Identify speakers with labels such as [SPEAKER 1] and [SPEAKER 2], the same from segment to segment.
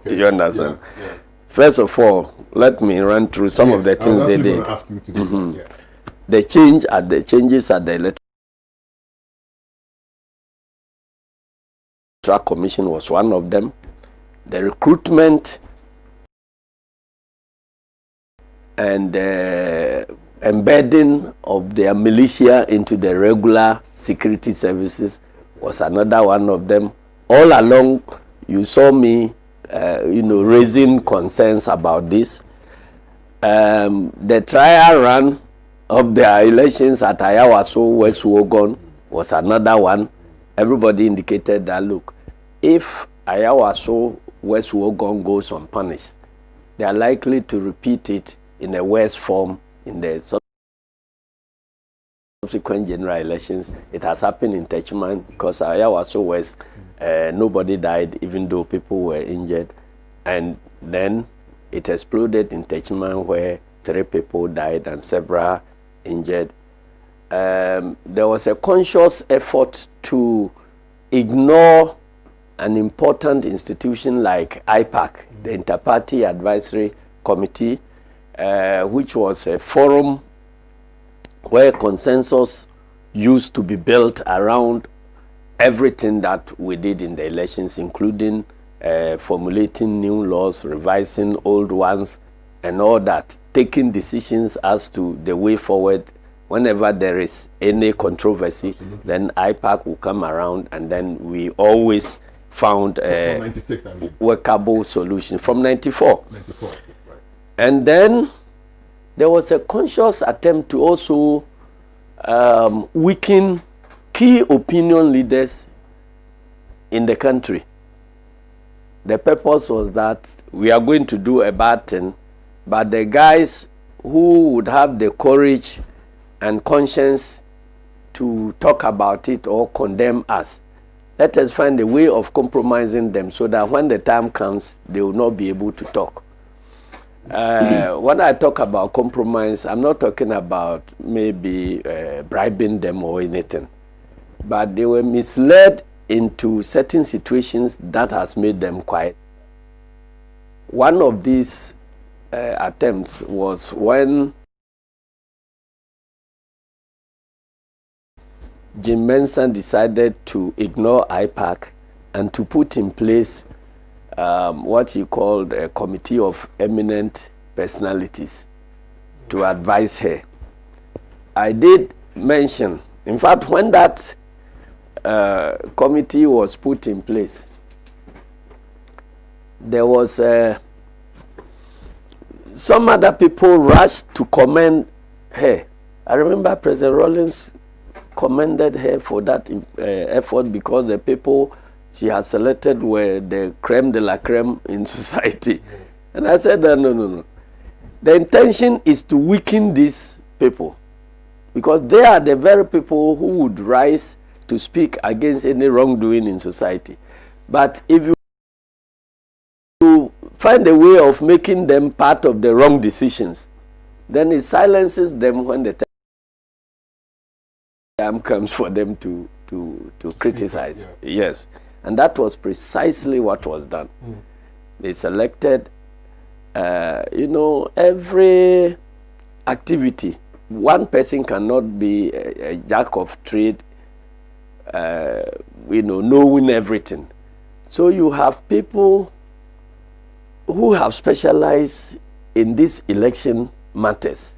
[SPEAKER 1] Okay.
[SPEAKER 2] You understand?
[SPEAKER 1] Yeah.
[SPEAKER 2] First of all, let me run through some of the things they did.
[SPEAKER 1] Ask you to do that.
[SPEAKER 2] The changes at the Electoral Commission was one of them. The recruitment and embedding of their militia into the regular security services was another one of them. All along, you saw me, raising concerns about this. The trial run of the elections at Ayawaso, West Wogon, was another one. Everybody indicated that, look, if Ayawaso, West Wogon goes unpunished, they are likely to repeat it in a worse form in the subsequent general elections. It has happened in Techiman because Ayawaso West, nobody died, even though people were injured. And then it exploded in Techiman, where 3 people died and several injured. There was a conscious effort to ignore an important institution like IPAC, the Inter-Party Advisory Committee, which was a forum where consensus used to be built around everything that we did in the elections, including formulating new laws, revising old ones, and all that, taking decisions as to the way forward. Whenever there is any controversy, then IPAC will come around, and then we always found a
[SPEAKER 1] 96,
[SPEAKER 2] workable solution from 94.
[SPEAKER 1] 94, right.
[SPEAKER 2] And then there was a conscious attempt to also weaken key opinion leaders in the country. The purpose was that we are going to do a bad thing, but the guys who would have the courage and conscience to talk about it or condemn us, let us find a way of compromising them so that when the time comes, they will not be able to talk. When I talk about compromise, I'm not talking about maybe bribing them or anything, but they were misled into certain situations that has made them quiet. One of these attempts was when Jim Mensah decided to ignore IPAC and to put in place what he called a committee of eminent personalities to advise her. I did mention, in fact, when that committee was put in place, there was some other people rushed to commend her. I remember President Rawlings commended her for that effort because the people she has selected were the creme de la creme in society. And I said, no. The intention is to weaken these people because they are the very people who would rise to speak against any wrongdoing in society. But if you find a way of making them part of the wrong decisions, then it silences them when the time comes for them to criticize. Yeah. Yes. And that was precisely what was done. They selected, every activity. One person cannot be a jack of trade, knowing everything. So you have people who have specialized in these election matters.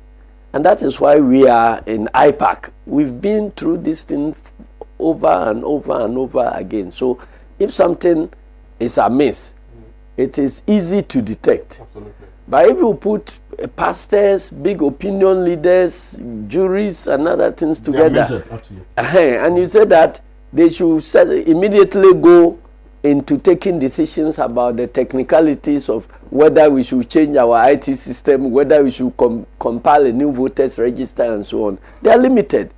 [SPEAKER 2] And that is why we are in IPAC. We've been through this thing over and over and over again. So if something is amiss, it is easy to detect.
[SPEAKER 1] Absolutely.
[SPEAKER 2] But if you put pastors, big opinion leaders, juries, and other things together, and you say that they should immediately go into taking decisions about the technicalities of whether we should change our IT system, whether we should compile a new voters register and so on. They are limited,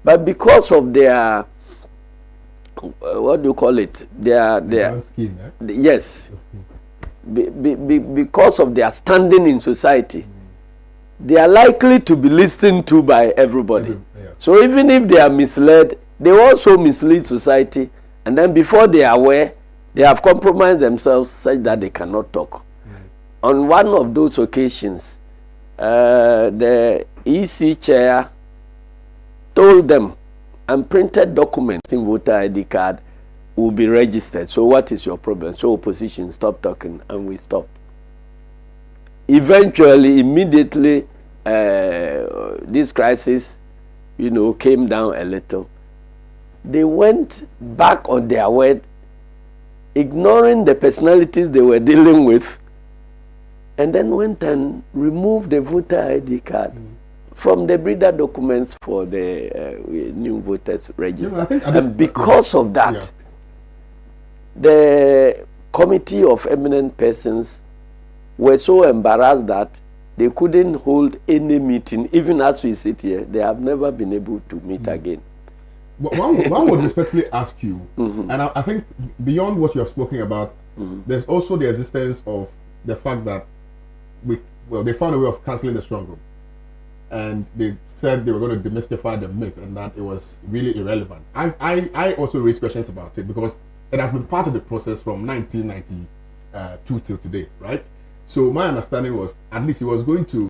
[SPEAKER 2] but because of their, what do you call it? Their
[SPEAKER 1] scheme,
[SPEAKER 2] yes. Because of their standing in society, they are likely to be listened to by everybody. So even if they are misled, they also mislead society. And then before they are aware, They have compromised themselves such that they cannot talk. On one of those occasions, the EC chair told them and printed documents in voter ID card will be registered. So what is your problem? So opposition, stop talking, and we stopped. Eventually, immediately, this crisis, came down a little. They went back on their word, ignoring the personalities they were dealing with, and then went and removed the voter ID card from the breeder documents for the new voters register. And because of that, the committee of eminent persons were so embarrassed that they couldn't hold any meeting. Even as we sit here, they have never been able to meet again.
[SPEAKER 1] One would respectfully ask you, and I think beyond what you have spoken about, there's also the existence of the fact that they found a way of cancelling the strong room, and they said they were going to demystify the myth and that it was really irrelevant. I also raised questions about it because it has been part of the process from 1992 till today, right? So my understanding was at least it was going to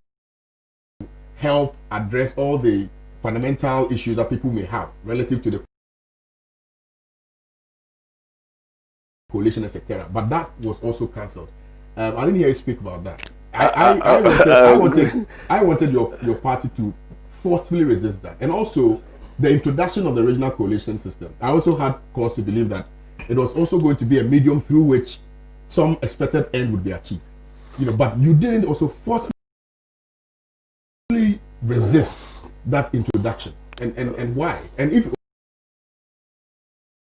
[SPEAKER 1] help address all the fundamental issues that people may have relative to the coalition, etc. But that was also cancelled. I didn't hear you speak about that. I wanted your party to forcefully resist that, and also the introduction of the regional coalition system. I also had cause to believe that it was also going to be a medium through which some expected end would be achieved. But you didn't also forcefully resist that introduction, and why? And if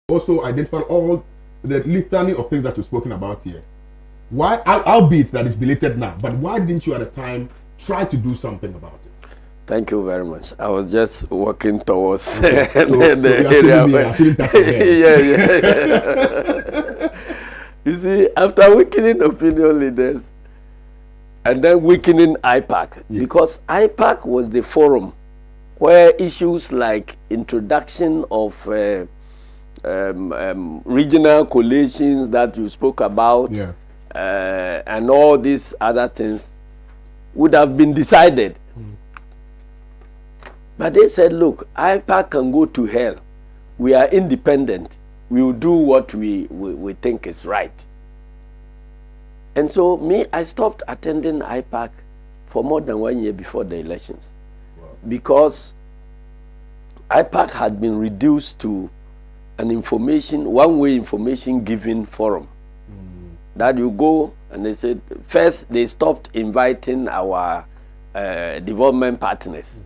[SPEAKER 1] also identify all the litany of things that you've spoken about here, why, albeit that is belated now, but why didn't you at the time try to do something about it?
[SPEAKER 2] Thank you very much. I was just working towards
[SPEAKER 1] the area
[SPEAKER 2] where you see, after weakening opinion leaders and then weakening IPAC, because IPAC was the forum where issues like introduction of regional coalitions that you spoke about, and all these other things would have been decided. But they said, look, IPAC can go to hell. We are independent. We will do what we think is right. And so I stopped attending IPAC for more than 1 year before the elections. Because IPAC had been reduced to an one-way information giving forum. That you go, and they said, first they stopped inviting our development partners,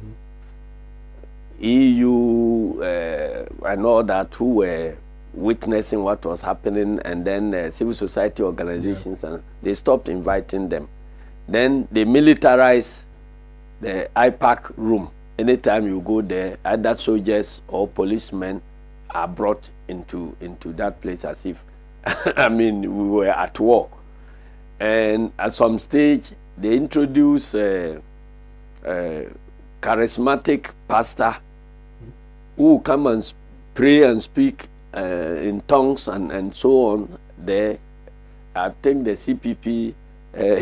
[SPEAKER 2] EU and all that, who were witnessing what was happening, and then civil society organizations, and they stopped inviting them. Then they militarized the IPAC room. Anytime you go there, either soldiers or policemen are brought into that place as if, we were at war. And at some stage, they introduced a charismatic pastor who come and pray and speak in tongues and so on. There, I think the CPP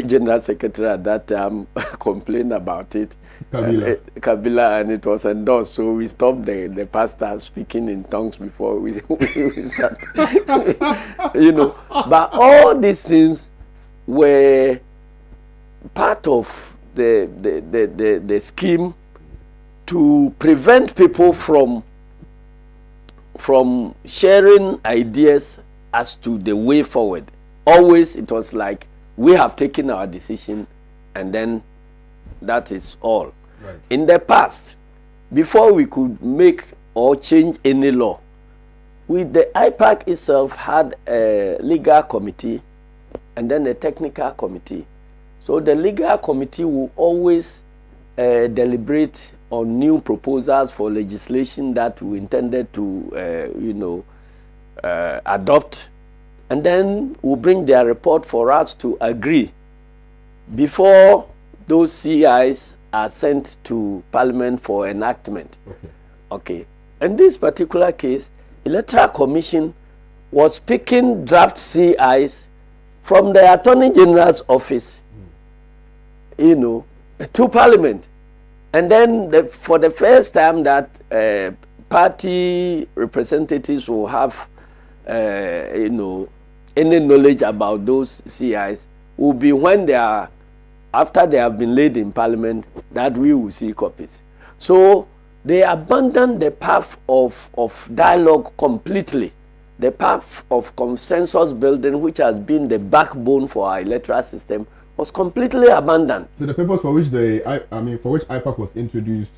[SPEAKER 2] General Secretary at that time complained about it, Kabila, and it was endorsed. So we stopped the pastor speaking in tongues before we start. But all these things were part of the scheme to prevent people from sharing ideas as to the way forward. Always it was like, we have taken our decision, and then that is all. Right. In the past, before we could make or change any law, the IPAC itself had a legal committee and then a technical committee. So the legal committee will always deliberate on new proposals for legislation that we intended to, adopt, and then we'll bring their report for us to agree before those CIs are sent to Parliament for enactment. Okay. In this particular case, Electoral Commission was picking draft CIs from the Attorney General's office, you know, to Parliament. And then for the first time that party representatives will have, you know, any knowledge about those CIs will be when they are, after they have been laid in Parliament, that we will see copies. So they abandoned the path of dialogue completely. The path of consensus building, which has been the backbone for our electoral system, was completely abandoned.
[SPEAKER 1] So the purpose for which for which IPAC was introduced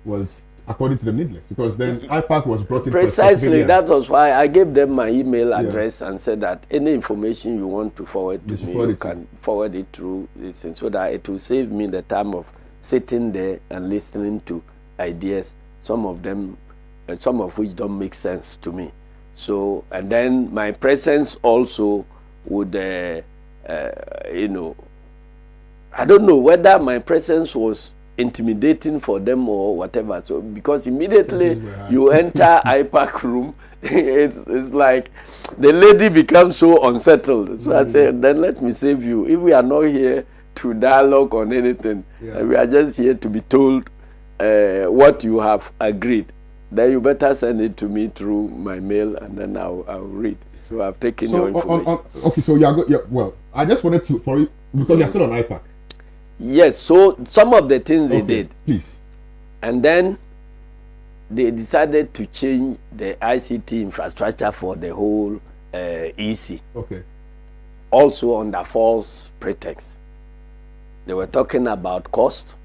[SPEAKER 1] was, according to them, needless, because then IPAC was brought in
[SPEAKER 2] precisely. That was why I gave them my email address and said that any information you want to forward to me, you can forward it through this, so that it will save me the time of sitting there and listening to ideas, some of them, some of which don't make sense to me. So, and then my presence also would, you know, I don't know whether my presence was intimidating for them or whatever. So, because immediately you enter IPAC room, it's like the lady becomes so unsettled. So I said, then let me save you. If we are not here to dialogue on anything, we are just here to be told what you have agreed. Then you better send it to me through my mail, and then I'll read. So I've taken your information.
[SPEAKER 1] Okay, so you are good. Well, I just wanted to, for you, because you're still on IPAC.
[SPEAKER 2] Yes, so some of the things they did.
[SPEAKER 1] Please.
[SPEAKER 2] And then they decided to change the ICT infrastructure for the whole EC.
[SPEAKER 1] Okay.
[SPEAKER 2] Also under false pretext. They were talking about cost,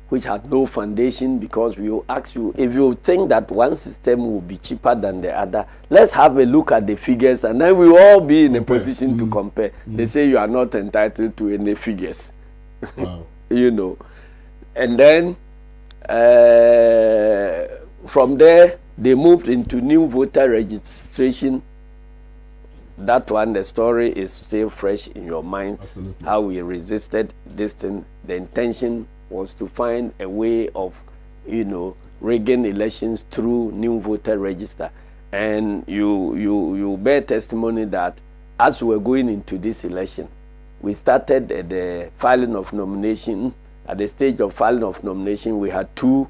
[SPEAKER 2] which had no foundation, because we will ask you, if you think that one system will be cheaper than the other, let's have a look at the figures, and then we will all be in a position to compare. They say you are not entitled to any figures.
[SPEAKER 1] Wow.
[SPEAKER 2] You know. And then from there, they moved into new voter registration. That one, the story is still fresh in your minds.
[SPEAKER 1] Absolutely.
[SPEAKER 2] How we resisted this thing. The intention was to find a way of, you know, rigging elections through new voter register. And you bear testimony that as we were going into this election, we started at the filing of nomination. At the stage of filing of nomination, we had two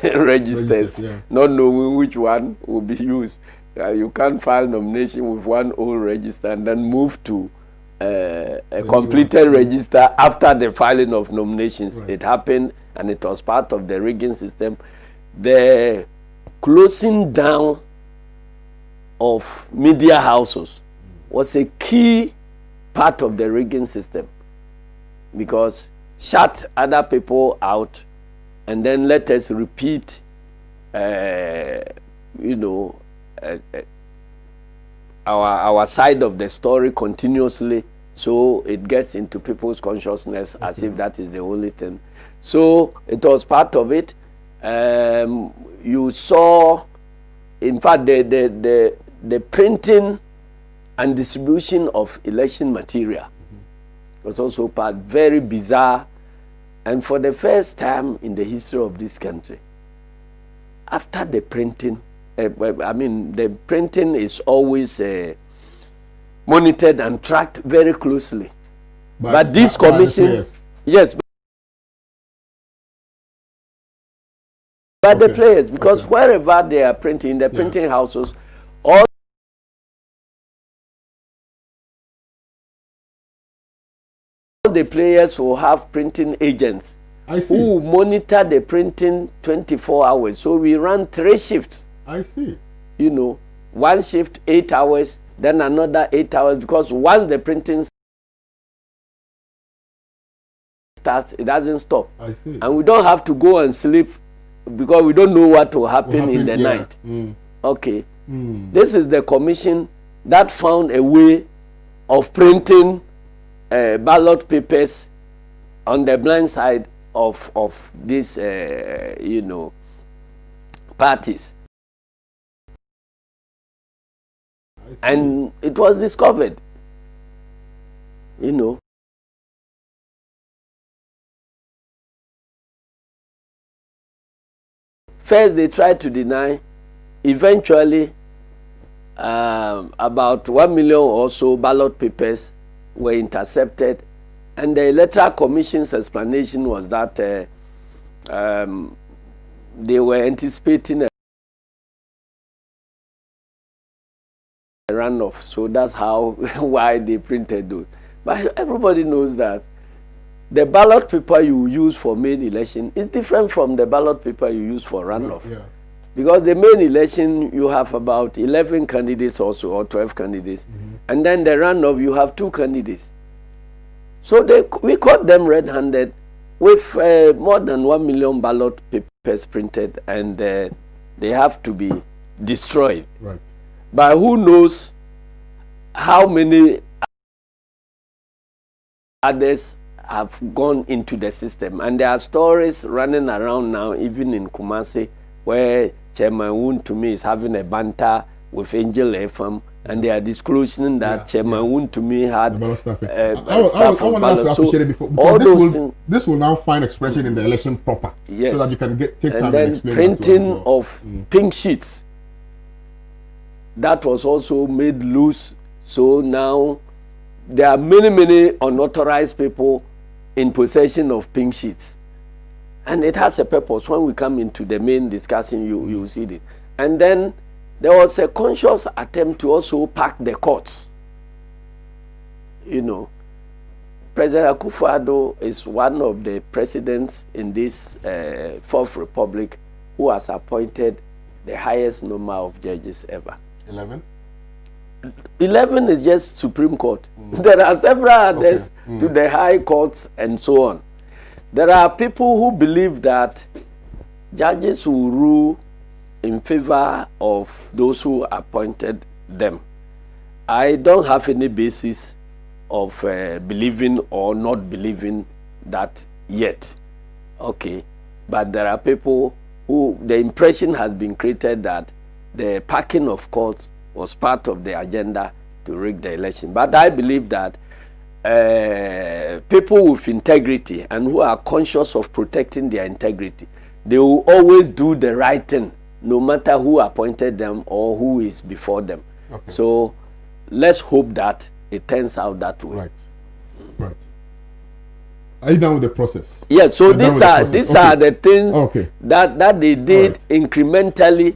[SPEAKER 2] registers, not knowing which one will be used. You can't file nomination with one old register and then move to a completed register after the filing of nominations. It happened, and it was part of the rigging system. The closing down of media houses was a key part of the rigging system, because shut other people out and then let us repeat, you know, our side of the story continuously, so it gets into people's consciousness as if that is the only thing. So it was part of it. You saw, in fact, the printing and distribution of election material was also part, very bizarre. And for the first time in the history of this country, after the printing, I mean, the printing is always monitored and tracked very closely. But this commission, yes, by the players, because wherever they are printing, the printing houses, all the players will have printing agents who monitor the printing 24 hours. So we run 3 shifts.
[SPEAKER 1] I see.
[SPEAKER 2] You know, one shift 8 hours, then another 8 hours, because once the printing starts, it doesn't stop.
[SPEAKER 1] I see.
[SPEAKER 2] And we don't have to go and sleep, because we don't know what will happen in the night. Okay. This is the commission that found a way of printing ballot papers on the blind side of these, you know, parties. And it was discovered, you know. First they tried to deny, eventually about 1 million or so ballot papers were intercepted, and the Electoral Commission's explanation was that they were anticipating a runoff, so that's how why they printed those. But everybody knows that the ballot paper you use for main election is different from the ballot paper you use for runoff.
[SPEAKER 1] Yeah.
[SPEAKER 2] Because the main election, you have about 11 candidates also, or 12 candidates. And then the runoff, you have 2 candidates. So we caught them red-handed with more than 1 million ballot papers printed, and they have to be destroyed.
[SPEAKER 1] Right.
[SPEAKER 2] But who knows how many others have gone into the system. And there are stories running around now, even in Kumasi, where Chairman Woon to me is having a banter with Angel FM, and they are disclosing that Chairman Woon to me had
[SPEAKER 1] I want us to
[SPEAKER 2] ballot.
[SPEAKER 1] appreciate it before, because this will now find expression in the election proper, so that you can take time and explain
[SPEAKER 2] printing
[SPEAKER 1] that to us as well.
[SPEAKER 2] of pink sheets, that was also made loose. So now there are many unauthorized people in possession of pink sheets, and it has a purpose. When we come into the main discussion, you see it. And then there was a conscious attempt to also pack the courts. You know, President Akufo-Addo is one of the presidents in this Fourth Republic who has appointed the highest number of judges ever.
[SPEAKER 1] 11?
[SPEAKER 2] 11 is just Supreme Court. There are several others to the high courts and so on. There are people who believe that judges will rule in favor of those who appointed them. I don't have any basis of believing or not believing that yet. Okay, but there are people who the impression has been created that the packing of courts was part of the agenda to rig the election. But I believe that people with integrity and who are conscious of protecting their integrity, they will always do the right thing, no matter who appointed them or who is before them. Okay. So let's hope that it turns out that way.
[SPEAKER 1] Right. Right. Are you done with the process?
[SPEAKER 2] Yes. So these are the things that they did incrementally,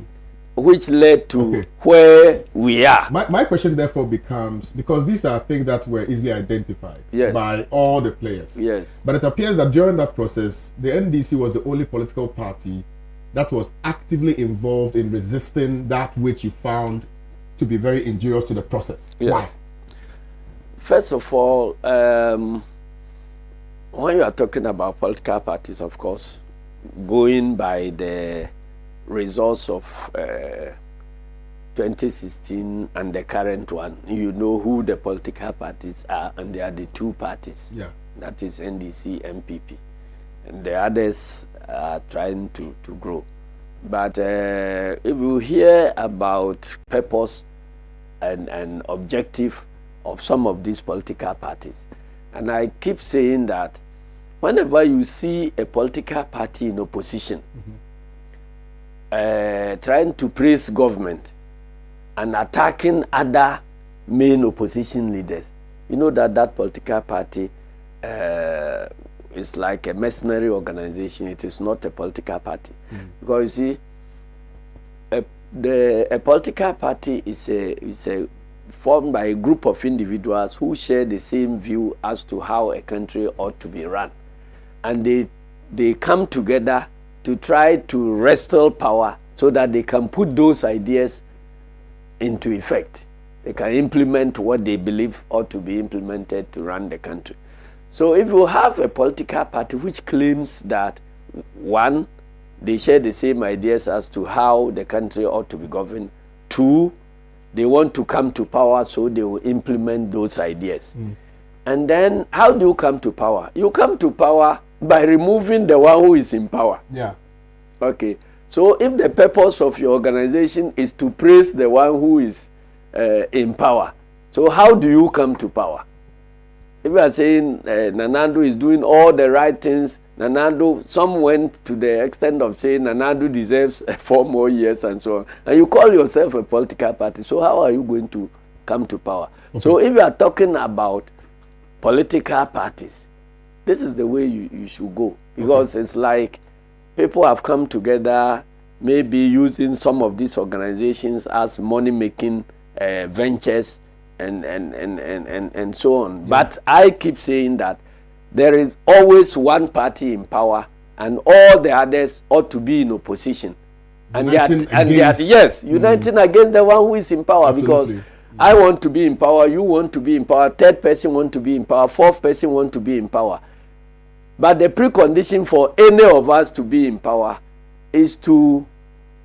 [SPEAKER 2] which led to where we are.
[SPEAKER 1] My question therefore becomes, because these are things that were easily identified by all the players.
[SPEAKER 2] Yes.
[SPEAKER 1] But it appears that during that process, the NDC was the only political party that was actively involved in resisting that which you found to be very injurious to the process.
[SPEAKER 2] Yes.
[SPEAKER 1] Why?
[SPEAKER 2] First of all, when you are talking about political parties, of course, going by the results of 2016 and the current one, you know who the political parties are, and they are the 2 parties.
[SPEAKER 1] Yeah.
[SPEAKER 2] That is NDC, MPP. And the others are trying to grow. But if you hear about purpose and objective of some of these political parties, and I keep saying that whenever you see a political party in opposition, trying to praise government and attacking other main opposition leaders, you know that political party is like a mercenary organization. It is not a political party. Because you see, a political party is a formed by a group of individuals who share the same view as to how a country ought to be run. And they come together to try to wrestle power so that they can put those ideas into effect. They can implement what they believe ought to be implemented to run the country. So if you have a political party which claims that, 1, they share the same ideas as to how the country ought to be governed, 2, they want to come to power, so they will implement those ideas. And then how do you come to power? You come to power by removing the one who is in power.
[SPEAKER 1] Yeah.
[SPEAKER 2] Okay. So if the purpose of your organization is to praise the one who is in power, so how do you come to power? if you are saying Nanado is doing all the right things, Nanado, some went to the extent of saying Nanado deserves 4 more years and so on, and you call yourself a political party, so how are you going to come to power? Okay. So if you are talking about political parties, this is the way you should go, because it's like people have come together, maybe using some of these organizations as money-making ventures and so on. Yeah. But I keep saying that there is always one party in power, and all the others ought to be in opposition. And they are uniting against the one who is in power. Absolutely. Because I want to be in power, you want to be in power, third person want to be in power, fourth person want to be in power. But the precondition for any of us to be in power is to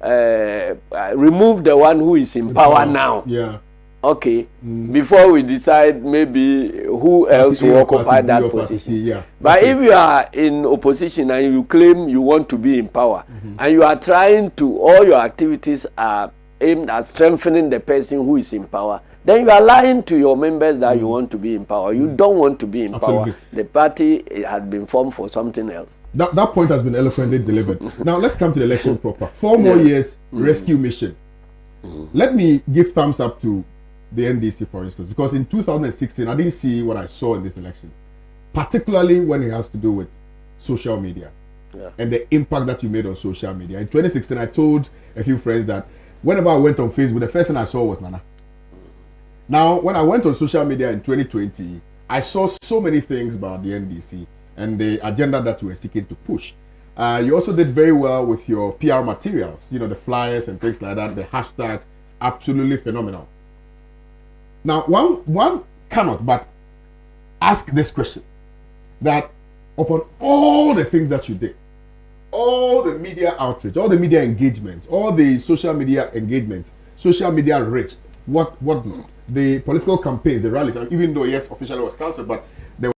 [SPEAKER 2] remove the one who is in power now.
[SPEAKER 1] Yeah.
[SPEAKER 2] Okay. Before we decide maybe who else will occupy that position.
[SPEAKER 1] Yeah.
[SPEAKER 2] But if you are in opposition and you claim you want to be in power, and you are trying to, all your activities are aimed at strengthening the person who is in power, then you are lying to your members that you want to be in power. You don't want to be in power. The party has been formed for something else.
[SPEAKER 1] That point has been eloquently delivered. Now let's come to the election proper. 4 more years rescue mission. Let me give thumbs up to the NDC, for instance, because in 2016 I didn't see what I saw in this election, particularly when it has to do with social media and the impact that you made on social media. In 2016 I told a few friends that whenever I went on Facebook, the first thing I saw was Nana. Now, when I went on social media in 2020, I saw so many things about the NDC and the agenda that you were seeking to push. You also did very well with your PR materials, the flyers and things like that, the hashtags, absolutely phenomenal. Now, one cannot but ask this question, that upon all the things that you did, all the media outreach, all the media engagements, all the social media engagements, social media reach, what not, the political campaigns, the rallies, even though yes, officially was cancelled, but there were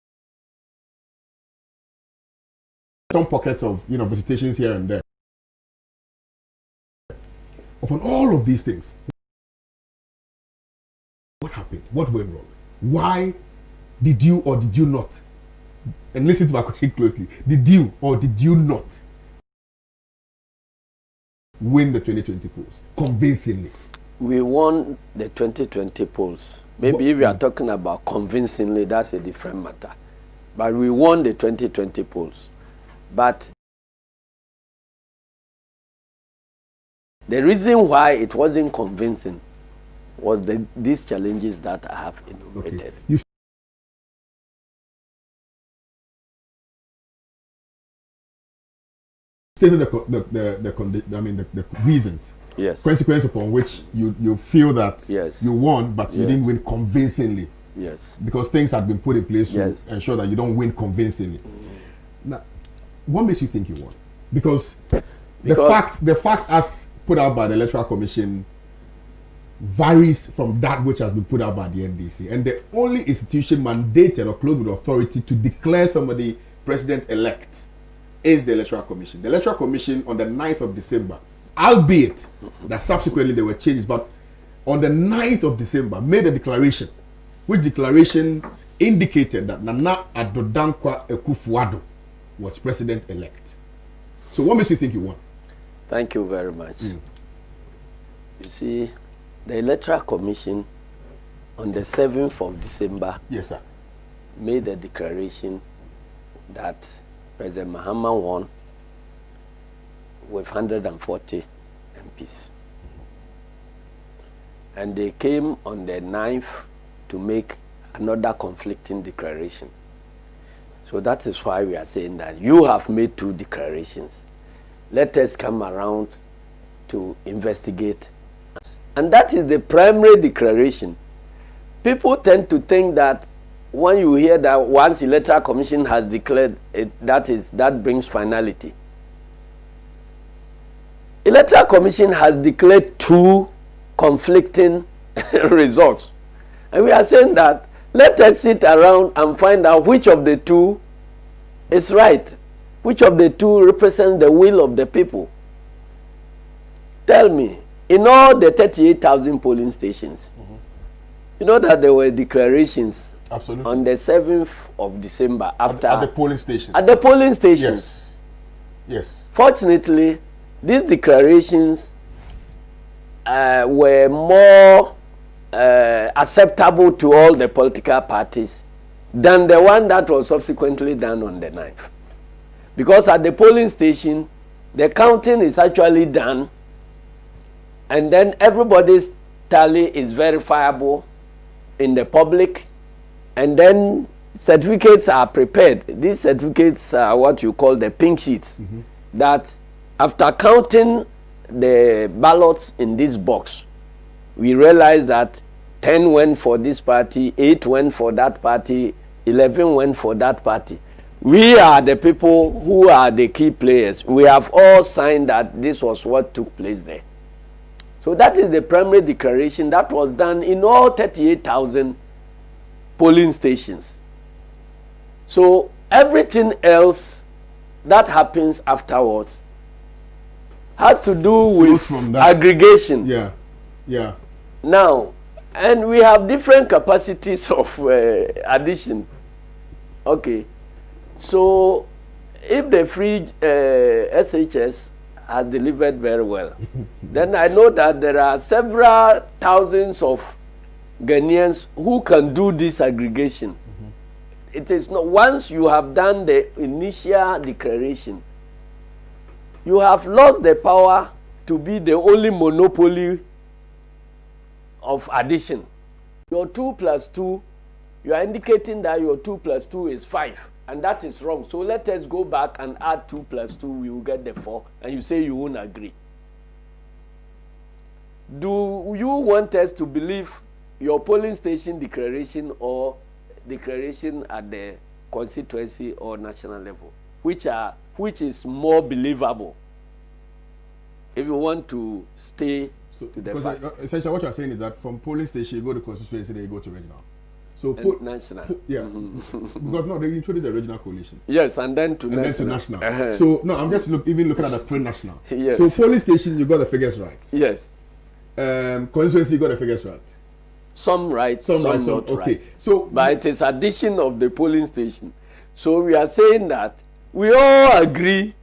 [SPEAKER 1] some pockets of visitations here and there. Upon all of these things, what happened? What went wrong? Why did you or did you not? And listen to my question closely. Did you or did you not win the 2020 polls convincingly?
[SPEAKER 2] We won the 2020 polls. Maybe if you are talking about convincingly, that's a different matter. But we won the 2020 polls. But the reason why it wasn't convincing was these challenges that I have enumerated.
[SPEAKER 1] You stated the reasons, consequence upon which you feel that you won, but you didn't win convincingly.
[SPEAKER 2] Yes.
[SPEAKER 1] Because things had been put in place to ensure that you don't win convincingly. Now, what makes you think you won? Because the facts as put out by the Electoral Commission varies from that which has been put out by the NDC, and the only institution mandated or clothed with authority to declare somebody president-elect is the Electoral Commission. The Electoral Commission on the 9th of December, albeit that subsequently there were changes, but on the 9th of December made a declaration, which declaration indicated that Nana Addo Dankwa Akufo-Addo was president-elect. So what makes you think you won?
[SPEAKER 2] Thank you very much. You see, the Electoral Commission on the 7th of December made a declaration that President Mahama won with 140 MPs. And they came on the 9th to make another conflicting declaration. So that is why we are saying that you have made 2 declarations. Let us come around to investigate. And that is the primary declaration. People tend to think that when you hear that once Electoral Commission has declared it, that brings finality. Electoral Commission has declared 2 conflicting results. And we are saying that let us sit around and find out which of the 2 is right. Which of the 2 represents the will of the people. Tell me, in all the 38,000 polling stations, you know that there were declarations
[SPEAKER 1] Absolutely.
[SPEAKER 2] On the 7th of December, after
[SPEAKER 1] at the polling stations.
[SPEAKER 2] At the polling stations.
[SPEAKER 1] Yes. Yes.
[SPEAKER 2] Fortunately, these declarations were more acceptable to all the political parties than the one that was subsequently done on the 9th. Because at the polling station, the counting is actually done, and then everybody's tally is verifiable in the public, and then certificates are prepared. These certificates are what you call the pink sheets, that after counting the ballots in this box, we realize that 10 went for this party, 8 went for that party, 11 went for that party. We are the people who are the key players. We have all signed that this was what took place there. So that is the primary declaration that was done in all 38,000 polling stations. So everything else that happens afterwards has to do with aggregation.
[SPEAKER 1] Yeah, yeah.
[SPEAKER 2] Now, and we have different capacities of addition. Okay. So, if the free SHS has delivered very well, then I know that there are several thousands of Ghanaians who can do this aggregation. It is not, once you have done the initial declaration, you have lost the power to be the only monopoly of addition. Your 2 plus 2, you are indicating that your 2 plus 2 is 5. And that is wrong. So let us go back and add 2 plus 2, we will get the 4. And you say you won't agree. Do you want us to believe your polling station declaration or declaration at the constituency or national level? Which is more believable? If you want to stay to the facts.
[SPEAKER 1] Essentially what you are saying is that from polling station you go to constituency, then you go to regional. So
[SPEAKER 2] national.
[SPEAKER 1] Yeah. Because no, they introduced the regional coalition.
[SPEAKER 2] Yes, and then to
[SPEAKER 1] and
[SPEAKER 2] national.
[SPEAKER 1] Then to national. So no, I'm just even looking at the pre-national.
[SPEAKER 2] Yes.
[SPEAKER 1] So polling station, you got the figures right.
[SPEAKER 2] Yes.
[SPEAKER 1] Constituency, you got the figures right.
[SPEAKER 2] Some right, some
[SPEAKER 1] right,
[SPEAKER 2] not
[SPEAKER 1] okay.
[SPEAKER 2] right.
[SPEAKER 1] So,
[SPEAKER 2] but it is addition of the polling station. So we are saying that we all agree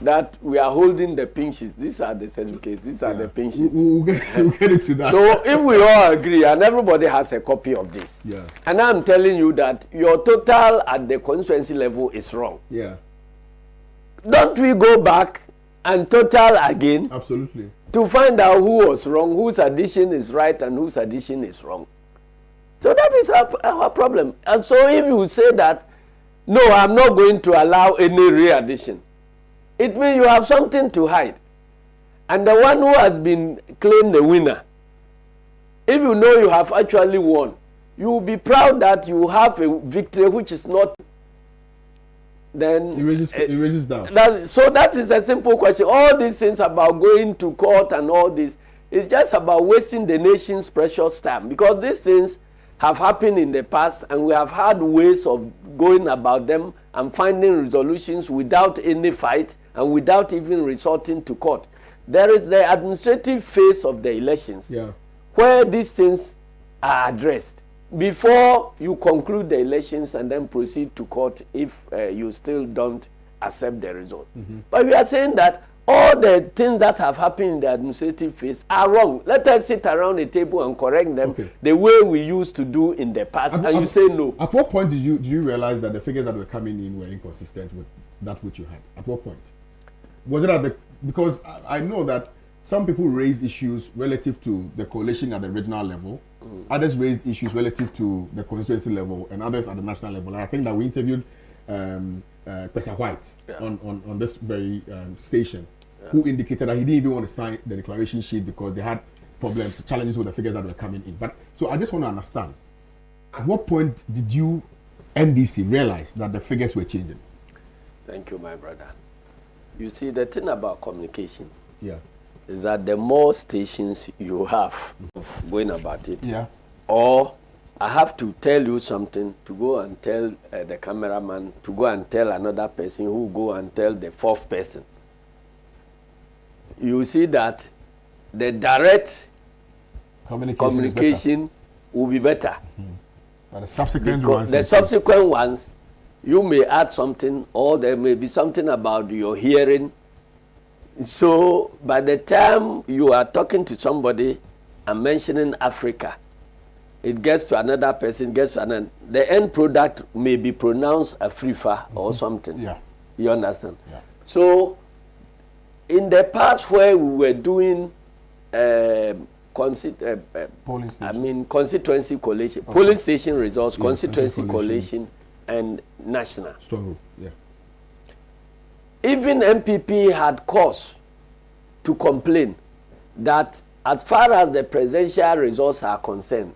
[SPEAKER 2] that we are holding the pink sheets. These are the certificates. These are the pink sheets.
[SPEAKER 1] We'll get into that.
[SPEAKER 2] So if we all agree, and everybody has a copy of this, and I'm telling you that your total at the constituency level is wrong.
[SPEAKER 1] Yeah.
[SPEAKER 2] Don't we go back and total again?
[SPEAKER 1] Absolutely.
[SPEAKER 2] To find out who was wrong, whose addition is right, and whose addition is wrong. So that is our problem. And so if you say that, no, I'm not going to allow any re-addition, it means you have something to hide. And the one who has been claimed the winner, if you know you have actually won, you will be proud that you have a victory which is not, then
[SPEAKER 1] it raises doubt.
[SPEAKER 2] So that is a simple question. All these things about going to court and all this is just about wasting the nation's precious time, because these things have happened in the past and we have had ways of going about them and finding resolutions without any fight and without even resorting to court. There is the administrative phase of the elections where these things are addressed before you conclude the elections and then proceed to court if you still don't accept the result. But we are saying that all the things that have happened in the administrative phase are wrong. Let us sit around a table and correct them the way we used to do in the past. You say no.
[SPEAKER 1] At what point did you realize that the figures that were coming in were inconsistent with that which you had? At what point? Was it at the, because I know that some people raise issues relative to the coalition at the regional level, others raised issues relative to the constituency level, and others at the national level. And I think that we interviewed Pesa White on this very station, who indicated that he didn't even want to sign the declaration sheet because they had problems, challenges with the figures that were coming in. But so I just want to understand, at what point did you, NDC, realize that the figures were changing?
[SPEAKER 2] Thank you, my brother. You see, the thing about communication is that the more stations you have of going about it, or I have to tell you something to go and tell the cameraman, to go and tell another person, who go and tell the fourth person, you see that the direct communication will be better.
[SPEAKER 1] But the subsequent
[SPEAKER 2] because
[SPEAKER 1] ones.
[SPEAKER 2] the subsequent ones, you may add something, or there may be something about your hearing. So by the time you are talking to somebody and mentioning Africa, it gets to another person, gets to another. The end product may be pronounced Afrifa or something.
[SPEAKER 1] Yeah.
[SPEAKER 2] You understand?
[SPEAKER 1] Yeah.
[SPEAKER 2] So in the past where we were doing constituency collation, polling station results, constituency collation, and national.
[SPEAKER 1] Strong room, yeah.
[SPEAKER 2] Even MPP had cause to complain that as far as the presidential results are concerned,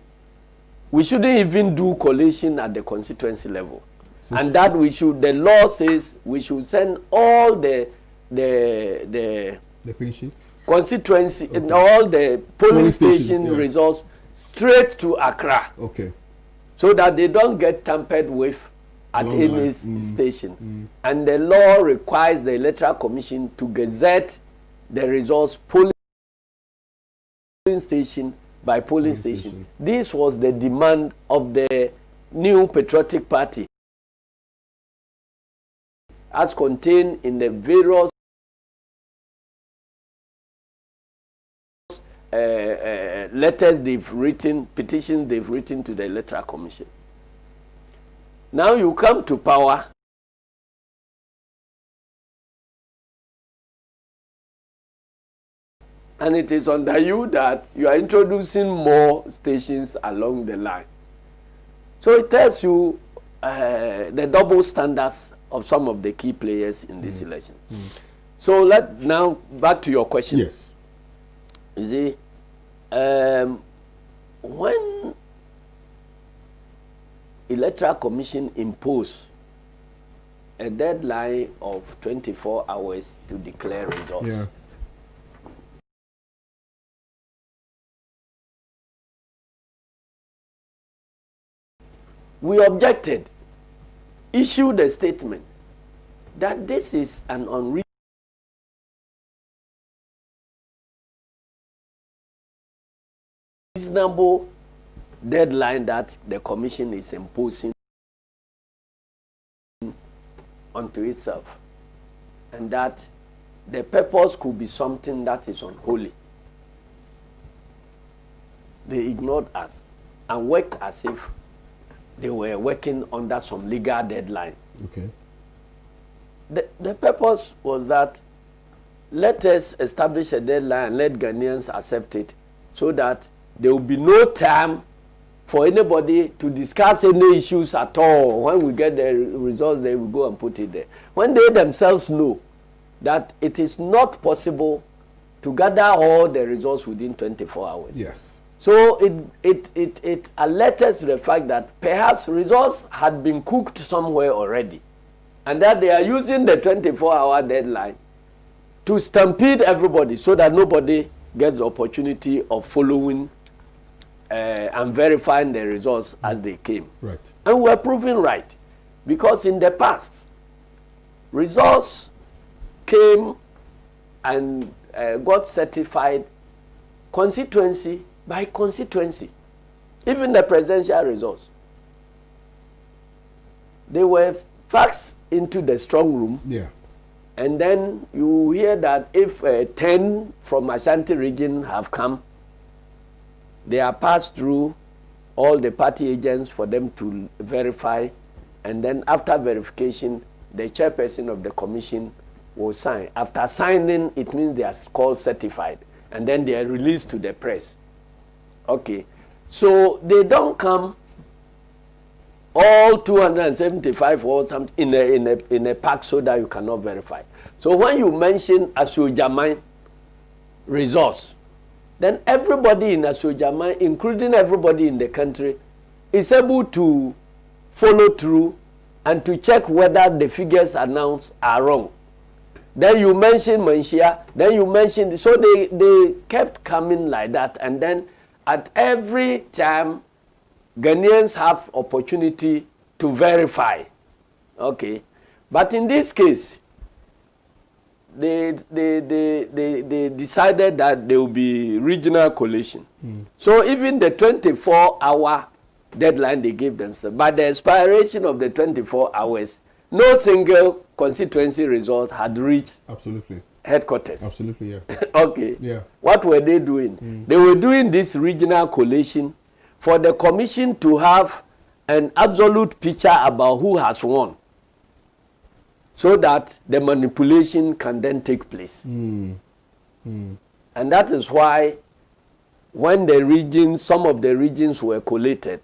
[SPEAKER 2] we shouldn't even do collation at the constituency level. So and that we should, the law says we should send all the
[SPEAKER 1] pin sheets?
[SPEAKER 2] Constituency, and all the polling station results straight to Accra.
[SPEAKER 1] Okay.
[SPEAKER 2] So that they don't get tampered with at any station. And the law requires the Electoral Commission to gazette the results polling station by polling station. This was the demand of the New Patriotic Party as contained in the various letters they've written, petitions they've written to the Electoral Commission. Now you come to power, and it is under you that you are introducing more stations along the line. So it tells you the double standards of some of the key players in this election. So now back to your question.
[SPEAKER 1] Yes.
[SPEAKER 2] You see, when Electoral Commission imposed a deadline of 24 hours to declare results, we objected, issued a statement that this is an unreasonable deadline that the commission is imposing onto itself, and that the purpose could be something that is unholy. They ignored us and worked as if they were working under some legal deadline.
[SPEAKER 1] Okay.
[SPEAKER 2] The purpose was that let us establish a deadline and let Ghanaians accept it, so that there will be no time for anybody to discuss any issues at all. When we get the results, they will go and put it there. When they themselves know that it is not possible to gather all the results within 24 hours.
[SPEAKER 1] Yes.
[SPEAKER 2] So it alerted to the fact that perhaps results had been cooked somewhere already, and that they are using the 24-hour deadline to stampede everybody so that nobody gets the opportunity of following and verifying the results as they came.
[SPEAKER 1] Right.
[SPEAKER 2] And we're proven right, because in the past, results came and got certified constituency by constituency. Even the presidential results, they were faxed into the strong room.
[SPEAKER 1] Yeah.
[SPEAKER 2] And then you hear that if 10 from Ashanti region have come, they are passed through all the party agents for them to verify, and then after verification, the chairperson of the commission will sign. After signing, it means they are called certified, and then they are released to the press. Okay, so they don't come all 275 or something in a pack so that you cannot verify. So when you mention Asojamai results, then everybody in Asojamai, including everybody in the country, is able to follow through and to check whether the figures announced are wrong. Then you mention Manshia, then you mention, so they kept coming like that, and then at every time, Ghanaians have opportunity to verify. Okay, but in this case, they decided that there will be regional collation. So even the 24-hour deadline they gave themselves. By the expiration of the 24 hours, no single constituency result had reached
[SPEAKER 1] absolutely
[SPEAKER 2] headquarters.
[SPEAKER 1] Absolutely, yeah.
[SPEAKER 2] Okay.
[SPEAKER 1] Yeah.
[SPEAKER 2] What were they doing? They were doing this regional collation for the commission to have an absolute picture about who has won, so that the manipulation can then take place. And that is why when the regions, some of the regions were collated,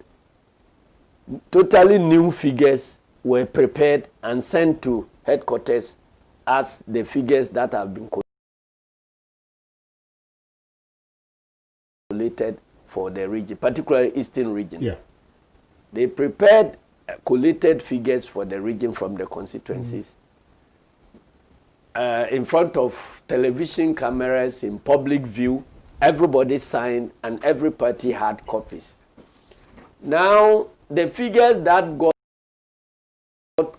[SPEAKER 2] totally new figures were prepared and sent to headquarters as the figures that have been collated for the region, particularly Eastern region.
[SPEAKER 1] Yeah.
[SPEAKER 2] They prepared collated figures for the region from the constituencies in front of television cameras, in public view. Everybody signed and every party had copies. Now, the figures that got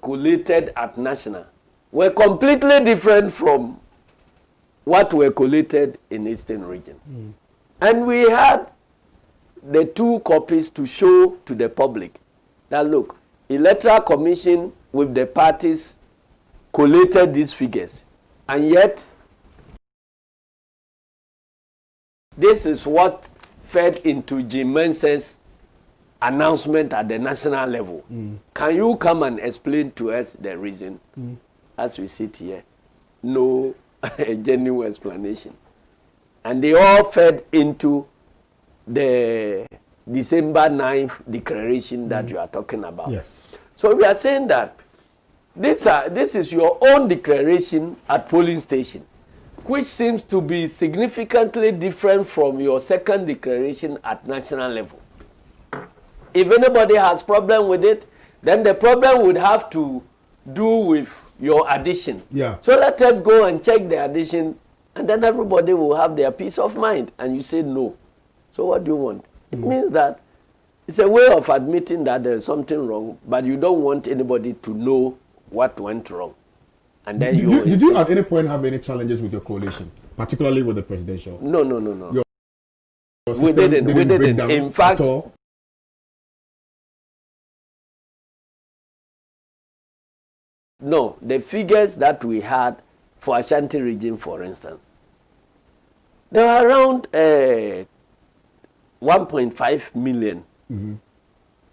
[SPEAKER 2] collated at national were completely different from what were collated in Eastern region. And we had the two copies to show to the public that, look, Electoral Commission with the parties collated these figures, and yet this is what fed into Jim Mensah's announcement at the national level. Can you come and explain to us the reason? As we sit here, no genuine explanation. And they all fed into the December 9th declaration that you are talking about.
[SPEAKER 1] Yes.
[SPEAKER 2] So we are saying that this is your own declaration at polling station, which seems to be significantly different from your second declaration at national level. If anybody has problem with it, then the problem would have to do with your addition.
[SPEAKER 1] Yeah.
[SPEAKER 2] So let us go and check the addition, and then everybody will have their peace of mind. And you say no. So what do you want? It means that it's a way of admitting that there is something wrong, but you don't want anybody to know what went wrong. And then
[SPEAKER 1] did you at any point have any challenges with your coalition, particularly with the presidential?
[SPEAKER 2] No.
[SPEAKER 1] Your
[SPEAKER 2] We didn't. In fact, no, the figures that we had for Ashanti region, for instance, they were around 1.5 million. And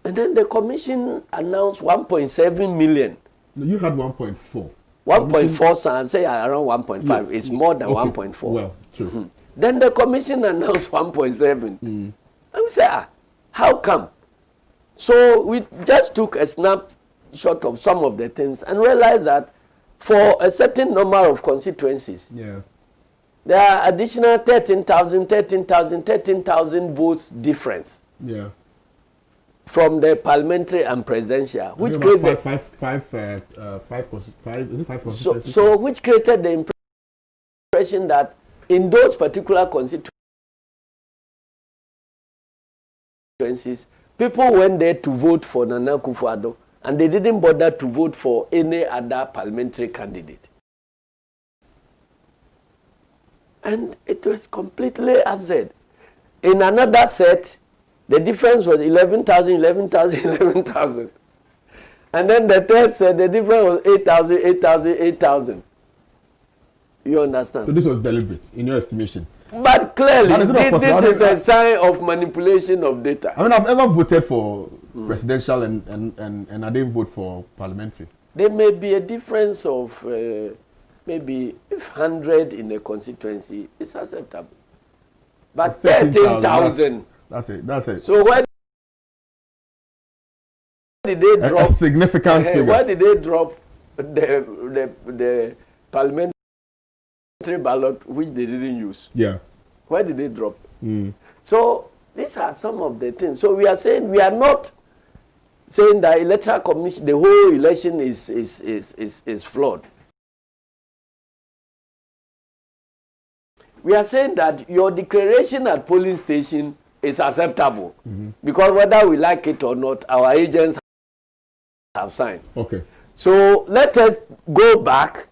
[SPEAKER 2] then the commission announced 1.7 million.
[SPEAKER 1] You had 1.4.
[SPEAKER 2] 1.4, so I'm saying around 1.5.
[SPEAKER 1] Yeah.
[SPEAKER 2] It's more than
[SPEAKER 1] Okay.
[SPEAKER 2] 1.4.
[SPEAKER 1] Well, true.
[SPEAKER 2] Then the commission announced 1.7. And we said, how come? So we just took a snapshot of some of the things and realized that for a certain number of constituencies,
[SPEAKER 1] Yeah.
[SPEAKER 2] there are additional 13,000 votes difference
[SPEAKER 1] Yeah.
[SPEAKER 2] from the parliamentary and presidential, which
[SPEAKER 1] Is
[SPEAKER 2] created
[SPEAKER 1] it five constituencies?
[SPEAKER 2] so which created the impression that in those particular constituencies, people went there to vote for Nana Akufo-Addo, and they didn't bother to vote for any other parliamentary candidate. And it was completely absurd. In another set, the difference was 11,000, 11,000, 11,000. And then the third set, the difference was 8,000, 8,000, 8,000. You understand?
[SPEAKER 1] So this was deliberate, in your estimation.
[SPEAKER 2] But clearly,
[SPEAKER 1] But it's not possible.
[SPEAKER 2] this is a sign of manipulation of data.
[SPEAKER 1] I mean, I've ever voted for presidential and I didn't vote for parliamentary.
[SPEAKER 2] There may be a difference of maybe if 100 in a constituency is acceptable. But 13,000.
[SPEAKER 1] That's it.
[SPEAKER 2] So where did they drop?
[SPEAKER 1] A significant figure.
[SPEAKER 2] Why did they drop the parliamentary ballot, which they didn't use?
[SPEAKER 1] Yeah.
[SPEAKER 2] Why did they drop? So these are some of the things. So we are saying, we are not saying that electoral commission, the whole election is flawed. We are saying that your declaration at polling station is acceptable because whether we like it or not, our agents have signed.
[SPEAKER 1] Okay.
[SPEAKER 2] So let us go back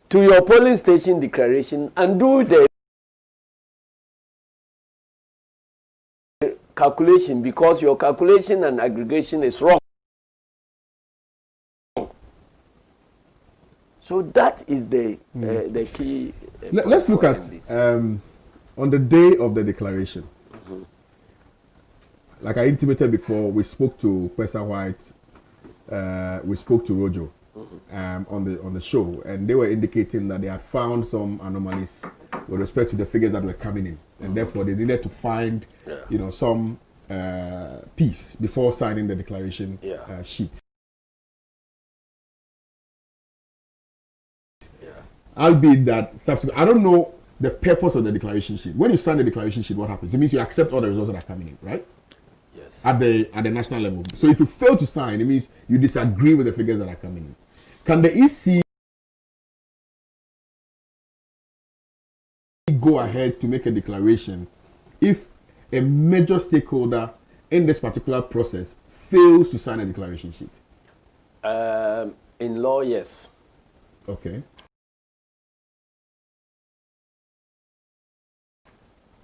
[SPEAKER 2] to your polling station declaration and do the calculation because your calculation and aggregation is wrong. So that is the key.
[SPEAKER 1] Let's look at on the day of the declaration. Like I intimated before, we spoke to Pesa White, we spoke to Rojo on the show, and they were indicating that they had found some anomalies with respect to the figures that were coming in, and therefore they needed to find, some piece before signing the declaration sheet. Albeit that I don't know the purpose of the declaration sheet. When you sign the declaration sheet, what happens? It means you accept all the results that are coming in, right?
[SPEAKER 2] Yes.
[SPEAKER 1] At the national level. So if you fail to sign, it means you disagree with the figures that are coming in. Can the EC go ahead to make a declaration if a major stakeholder in this particular process fails to sign a declaration sheet?
[SPEAKER 2] In law, yes.
[SPEAKER 1] Okay.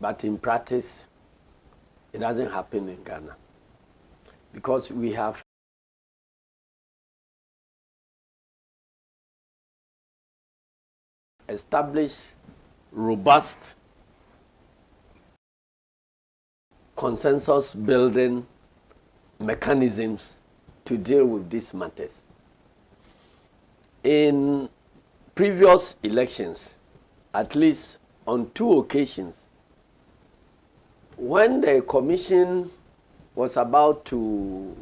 [SPEAKER 2] But in practice, it doesn't happen in Ghana because we have established robust consensus building mechanisms to deal with these matters. In previous elections, at least on 2 occasions, when the commission was about to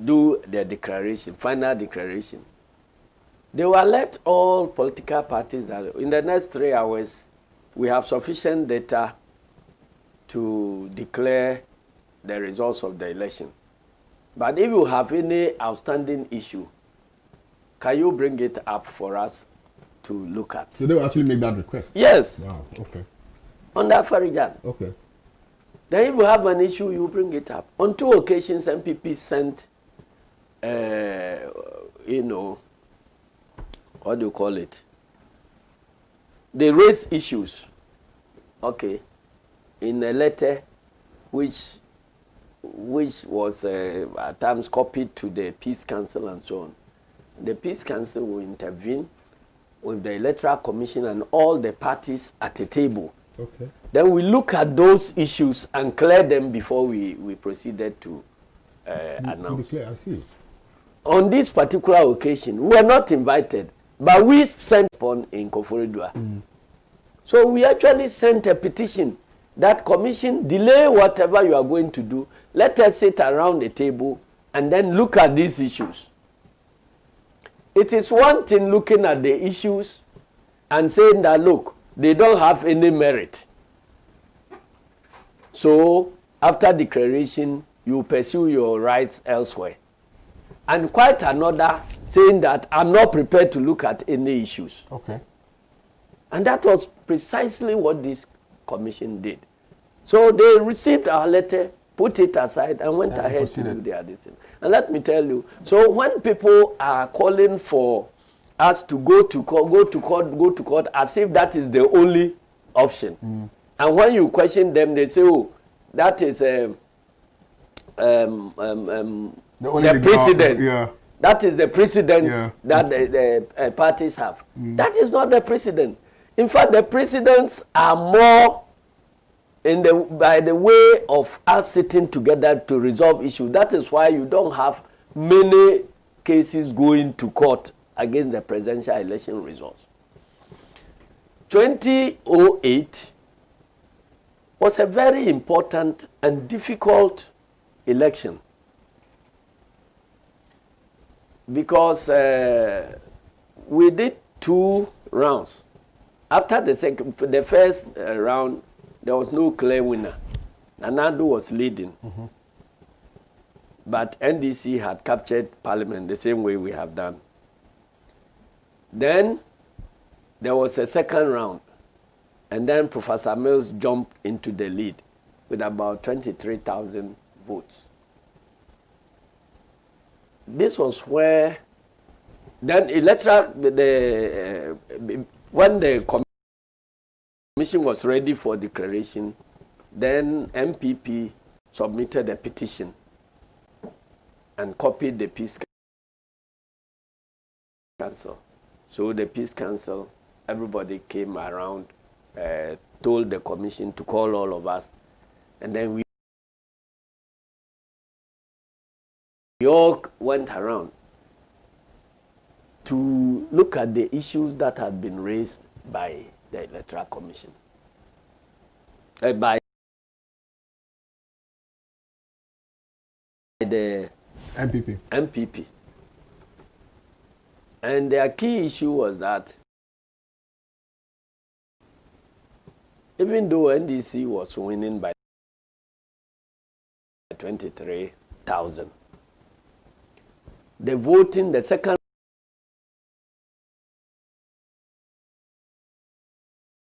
[SPEAKER 2] do their declaration, final declaration, they will alert all political parties that in the next 3 hours, we have sufficient data to declare the results of the election. But if you have any outstanding issue, can you bring it up for us to look at?
[SPEAKER 1] So they will actually make that request?
[SPEAKER 2] Yes.
[SPEAKER 1] Wow, okay.
[SPEAKER 2] Under Farijan.
[SPEAKER 1] Okay.
[SPEAKER 2] Then if you have an issue, you bring it up. On 2 occasions, MPP sent, what do you call it? They raised issues, okay, in a letter which was at times copied to the Peace Council and so on. The Peace Council will intervene with the Electoral Commission and all the parties at a table.
[SPEAKER 1] Okay.
[SPEAKER 2] Then we look at those issues and clear them before we proceeded to announce.
[SPEAKER 1] To be clear, I see.
[SPEAKER 2] On this particular occasion, we were not invited, but we sent upon in Koforidua. So we actually sent a petition that commission delay whatever you are going to do. Let us sit around the table and then look at these issues. It is one thing looking at the issues and saying that, look, they don't have any merit. So after declaration, you pursue your rights elsewhere. And quite another saying that I'm not prepared to look at any issues.
[SPEAKER 1] Okay.
[SPEAKER 2] And that was precisely what this commission did. So they received our letter, put it aside, and went ahead to do their decision. And let me tell you, so when people are calling for us to go to court, as if that is the only option. And when you question them, they say, oh, that is the precedent. That is the precedence that the parties have. That is not the precedent. In fact, the precedents are more by the way of us sitting together to resolve issues. That is why you don't have many cases going to court against the presidential election results. 2008 was a very important and difficult election because we did 2 rounds. After the first round, there was no clear winner. Nanado was leading. But NDC had captured parliament the same way we have done. Then there was a second round. And then Professor Mills jumped into the lead with about 23,000 votes. This was where then when the commission was ready for declaration, then MPP submitted a petition and copied the Peace Council. So the Peace Council, everybody came around, told the commission to call all of us, and then we all went around to look at the issues that had been raised by the Electoral Commission, by the MPP. And their key issue was that even though NDC was winning by 23,000, the voting, the second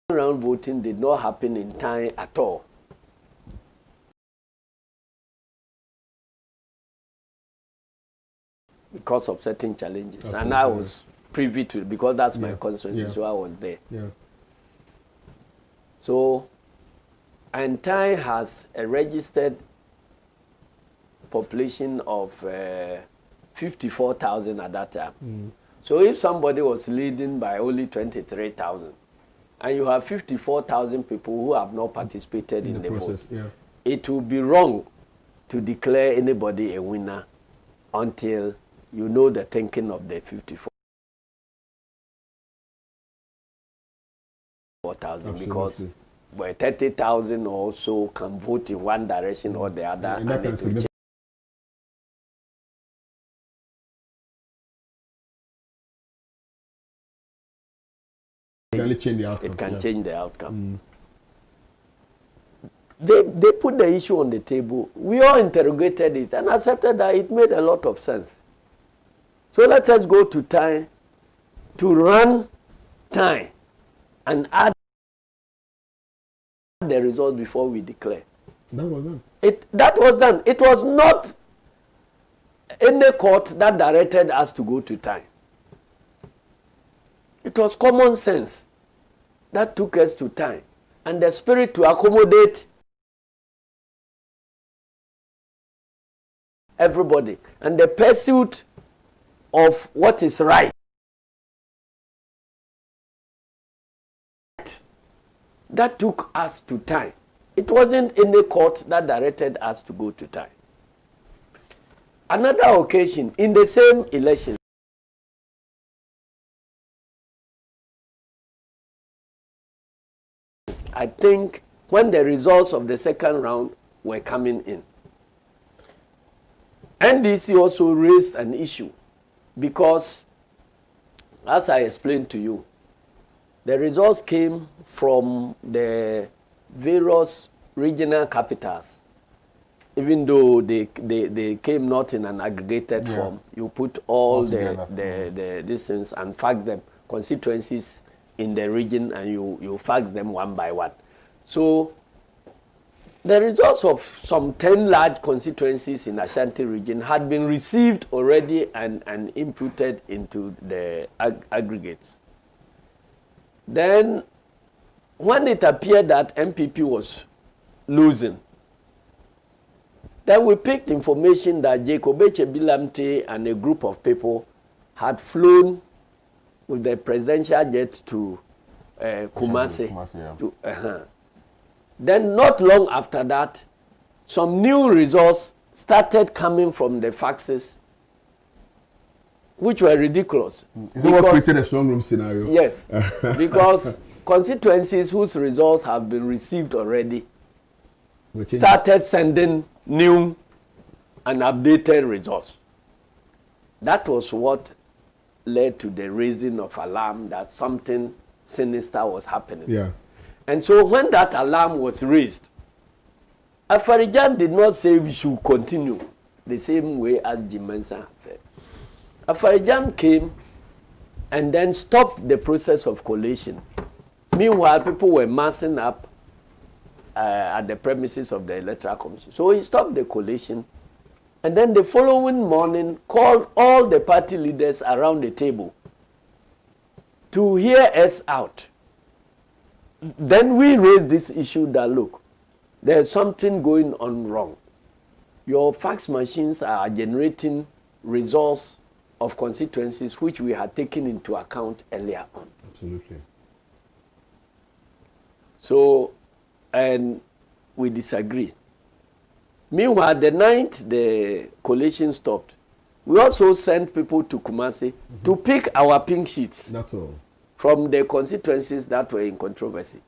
[SPEAKER 2] round voting did not happen in time at all. Because of certain challenges. Absolutely. And I was privy to it because that's my constituency, so I was there.
[SPEAKER 1] Yeah.
[SPEAKER 2] So, and Thai has a registered population of 54,000 at that time. Mm. So if somebody was leading by only 23,000, and you have 54,000 people who have not participated in the
[SPEAKER 1] process,
[SPEAKER 2] vote, it would be wrong to declare anybody a winner until you know the thinking of the 54,000, because where 30,000 or so can vote in one direction or the other, and it will change.
[SPEAKER 1] Change the outcome.
[SPEAKER 2] It can change the outcome. They put the issue on the table. We all interrogated it and accepted that it made a lot of sense. So let us go to time to run time and add the results before we declare.
[SPEAKER 1] That was done.
[SPEAKER 2] That was done. It was not any court that directed us to go to time. It was common sense that took us to time, and the spirit to accommodate everybody, and the pursuit of what is right. That took us to time. It wasn't any court that directed us to go to time. Another occasion, in the same election, I think when the results of the second round were coming in, NDC also raised an issue because, as I explained to you, the results came from the various regional capitals. Even though they came not in an aggregated form, you put all the distance and fax them, constituencies in the region, and you fax them one by one. So the results of some 10 large constituencies in Ashanti region had been received already and inputted into the aggregates. Then when it appeared that MPP was losing, then we picked information that Jacob Bilamte and a group of people had flown with the presidential jet to Kumasi. Then not long after that, some new results started coming from the faxes, which were ridiculous.
[SPEAKER 1] Is it what created a strong room scenario?
[SPEAKER 2] Yes, because constituencies whose results have been received already started sending new and updated results. That was what led to the raising of alarm that something sinister was happening.
[SPEAKER 1] Yeah.
[SPEAKER 2] And so when that alarm was raised, Afarijan did not say we should continue the same way as Jim Mensah had said. Afarijan came and then stopped the process of collation. Meanwhile, people were massing up at the premises of the Electoral Commission. So he stopped the collation, and then the following morning called all the party leaders around the table to hear us out. Then we raised this issue that, look, there's something going on wrong. your fax machines are generating results of constituencies which we had taken into account earlier on.
[SPEAKER 1] Absolutely.
[SPEAKER 2] So, and we disagree. Meanwhile, the night the collation stopped, we also sent people to Kumasi to pick our pink sheets.
[SPEAKER 1] That's all.
[SPEAKER 2] From the constituencies that were in controversy.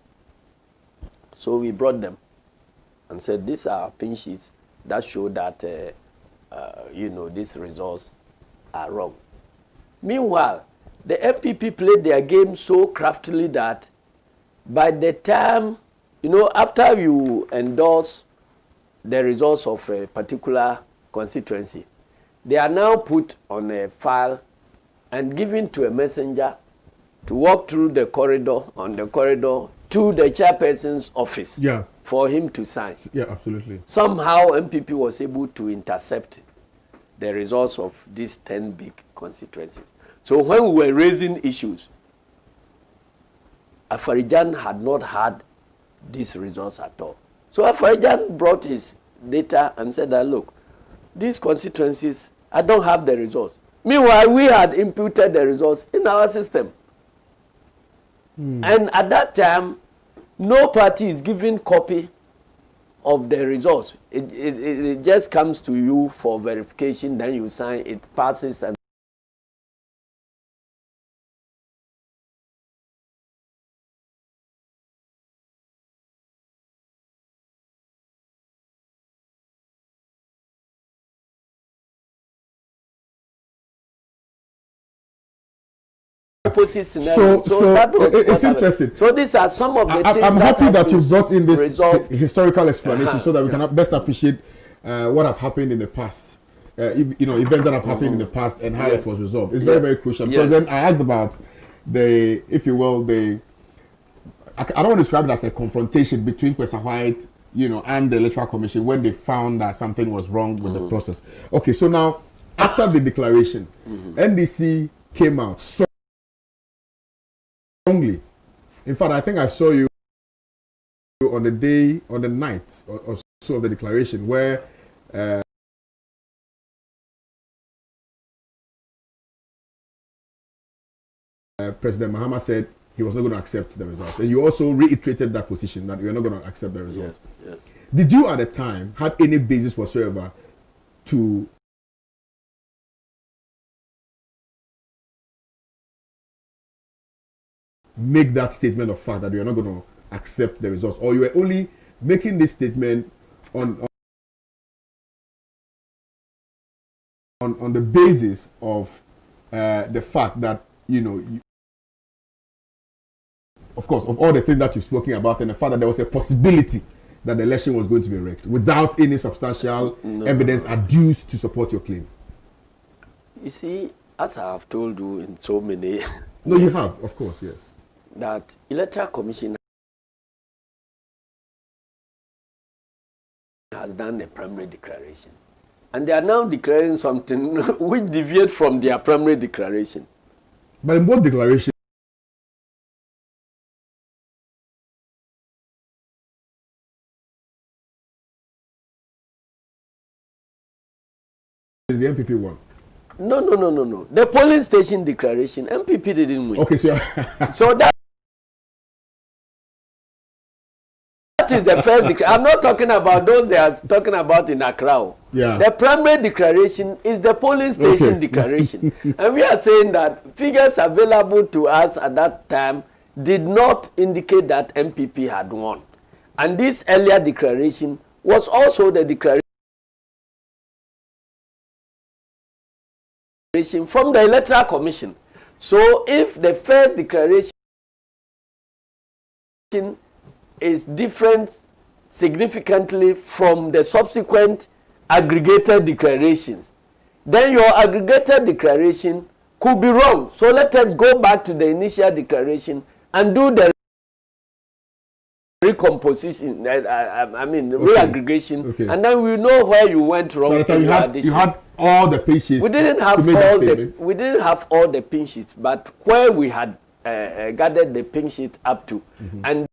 [SPEAKER 2] So we brought them and said, these are pink sheets that show that, these results are wrong. Meanwhile, the MPP played their game so craftily that by the time, after you endorse the results of a particular constituency, they are now put on a file and given to a messenger to walk through the corridor, to the chairperson's office for him to sign.
[SPEAKER 1] Yeah, absolutely.
[SPEAKER 2] Somehow, MPP was able to intercept the results of these 10 big constituencies. So when we were raising issues, Afarijan had not had these results at all. So Afarijan brought his data and said that, look, these constituencies, I don't have the results. Meanwhile, we had imputed the results in our system. And at that time, no party is giving copy of the results. It just comes to you for verification, then you sign, it passes. And opposite scenario.
[SPEAKER 1] So
[SPEAKER 2] that was
[SPEAKER 1] it's interesting.
[SPEAKER 2] So these are some of the things.
[SPEAKER 1] I'm happy that you've brought in this
[SPEAKER 2] resolved.
[SPEAKER 1] Historical explanation so that we can best appreciate what have happened in the past. Events that have happened in the past and how it was resolved. It's very, very crucial. Because then I asked about I don't want to describe it as a confrontation between Kwesa White, and the Electoral Commission when they found that something was wrong with the process. Okay, so now after the declaration, NDC came out strongly. In fact, I think I saw you on the night or so of the declaration where President Mahama said he was not going to accept the results. And you also reiterated that position that you are not going to accept the results.
[SPEAKER 2] Yes.
[SPEAKER 1] Did you at the time have any basis whatsoever to make that statement of fact that you are not going to accept the results, or you were only making this statement on the basis of the fact that of course, of all the things that you've spoken about, and the fact that there was a possibility that the election was going to be rigged without any substantial evidence adduced to support your claim?
[SPEAKER 2] You see, as I have told you in so many
[SPEAKER 1] no, you have, of course, yes,
[SPEAKER 2] that Electoral Commission has done a primary declaration. And they are now declaring something which deviates from their primary declaration.
[SPEAKER 1] But in both declarations, is the MPP won?
[SPEAKER 2] No. The polling station declaration, MPP didn't win.
[SPEAKER 1] Okay, so
[SPEAKER 2] so that is the first declaration. I'm not talking about those they are talking about in Accra.
[SPEAKER 1] Yeah.
[SPEAKER 2] The primary declaration is the polling station declaration. And we are saying that figures available to us at that time did not indicate that MPP had won. And this earlier declaration was also the declaration from the Electoral Commission. So if the first declaration is different significantly from the subsequent aggregated declarations, then your aggregated declaration could be wrong. So let us go back to the initial declaration and do the recomposition, reaggregation, and then we know where you went wrong.
[SPEAKER 1] So at the time you had all the pinches.
[SPEAKER 2] We didn't have all the pinches, but where we had gathered the pinches up to, and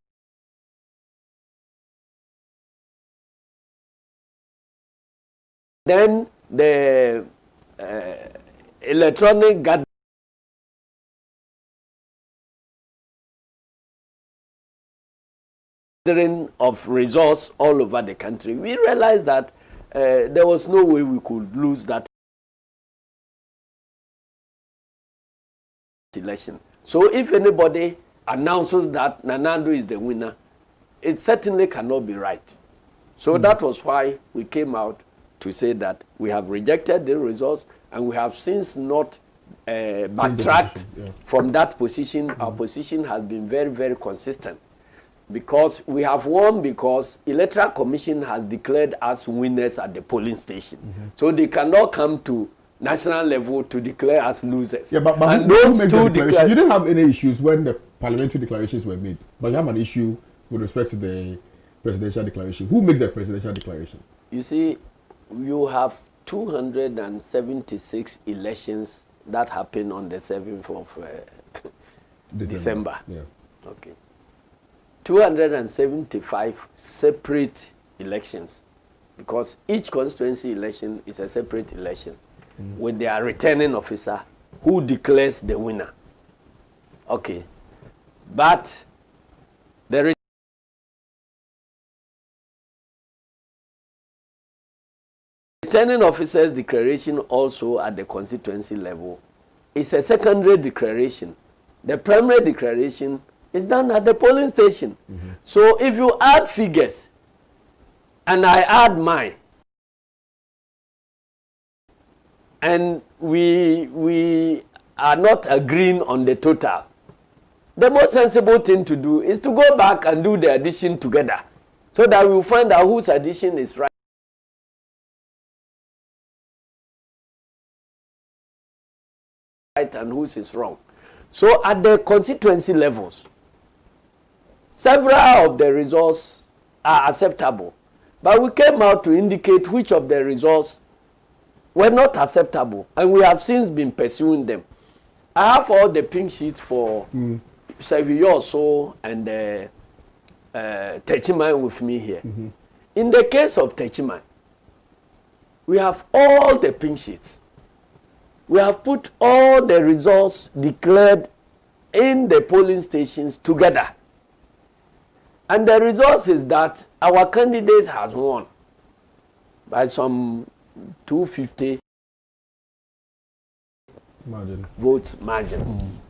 [SPEAKER 2] Then the electronic gathering of resource all over the country, we realized that there was no way we could lose that election. So if anybody announces that Nanando is the winner, it certainly cannot be right. So that was why we came out to say that we have rejected the results and we have since not backtracked from that position. Our position has been very, very consistent because we have won because Electoral Commission has declared us winners at the polling station. So they cannot come to national level to declare us losers.
[SPEAKER 1] Yeah, but
[SPEAKER 2] and
[SPEAKER 1] who
[SPEAKER 2] those
[SPEAKER 1] makes
[SPEAKER 2] two
[SPEAKER 1] the declaration? You didn't have any issues when the parliamentary declarations were made, but you have an issue with respect to the presidential declaration. Who makes the presidential declaration?
[SPEAKER 2] You see, you have 276 elections that happen on the 7th of December.
[SPEAKER 1] Yeah.
[SPEAKER 2] Okay. 275 separate elections because each constituency election is a separate election with their returning officer who declares the winner. Okay. But the returning officer's declaration also at the constituency level is a secondary declaration. The primary declaration is done at the polling station. So if you add figures and I add mine and we are not agreeing on the total, the most sensible thing to do is to go back and do the addition together so that we will find out whose addition is right and whose is wrong. So at the constituency levels, several of the results are acceptable. But we came out to indicate which of the results were not acceptable. And we have since been pursuing them. I have all the pink sheets for Savio also and Techiman with me here. In the case of Techiman, we have all the pink sheets. We have put all the results declared in the polling stations together. And the result is that our candidate has won by some 250 votes margin.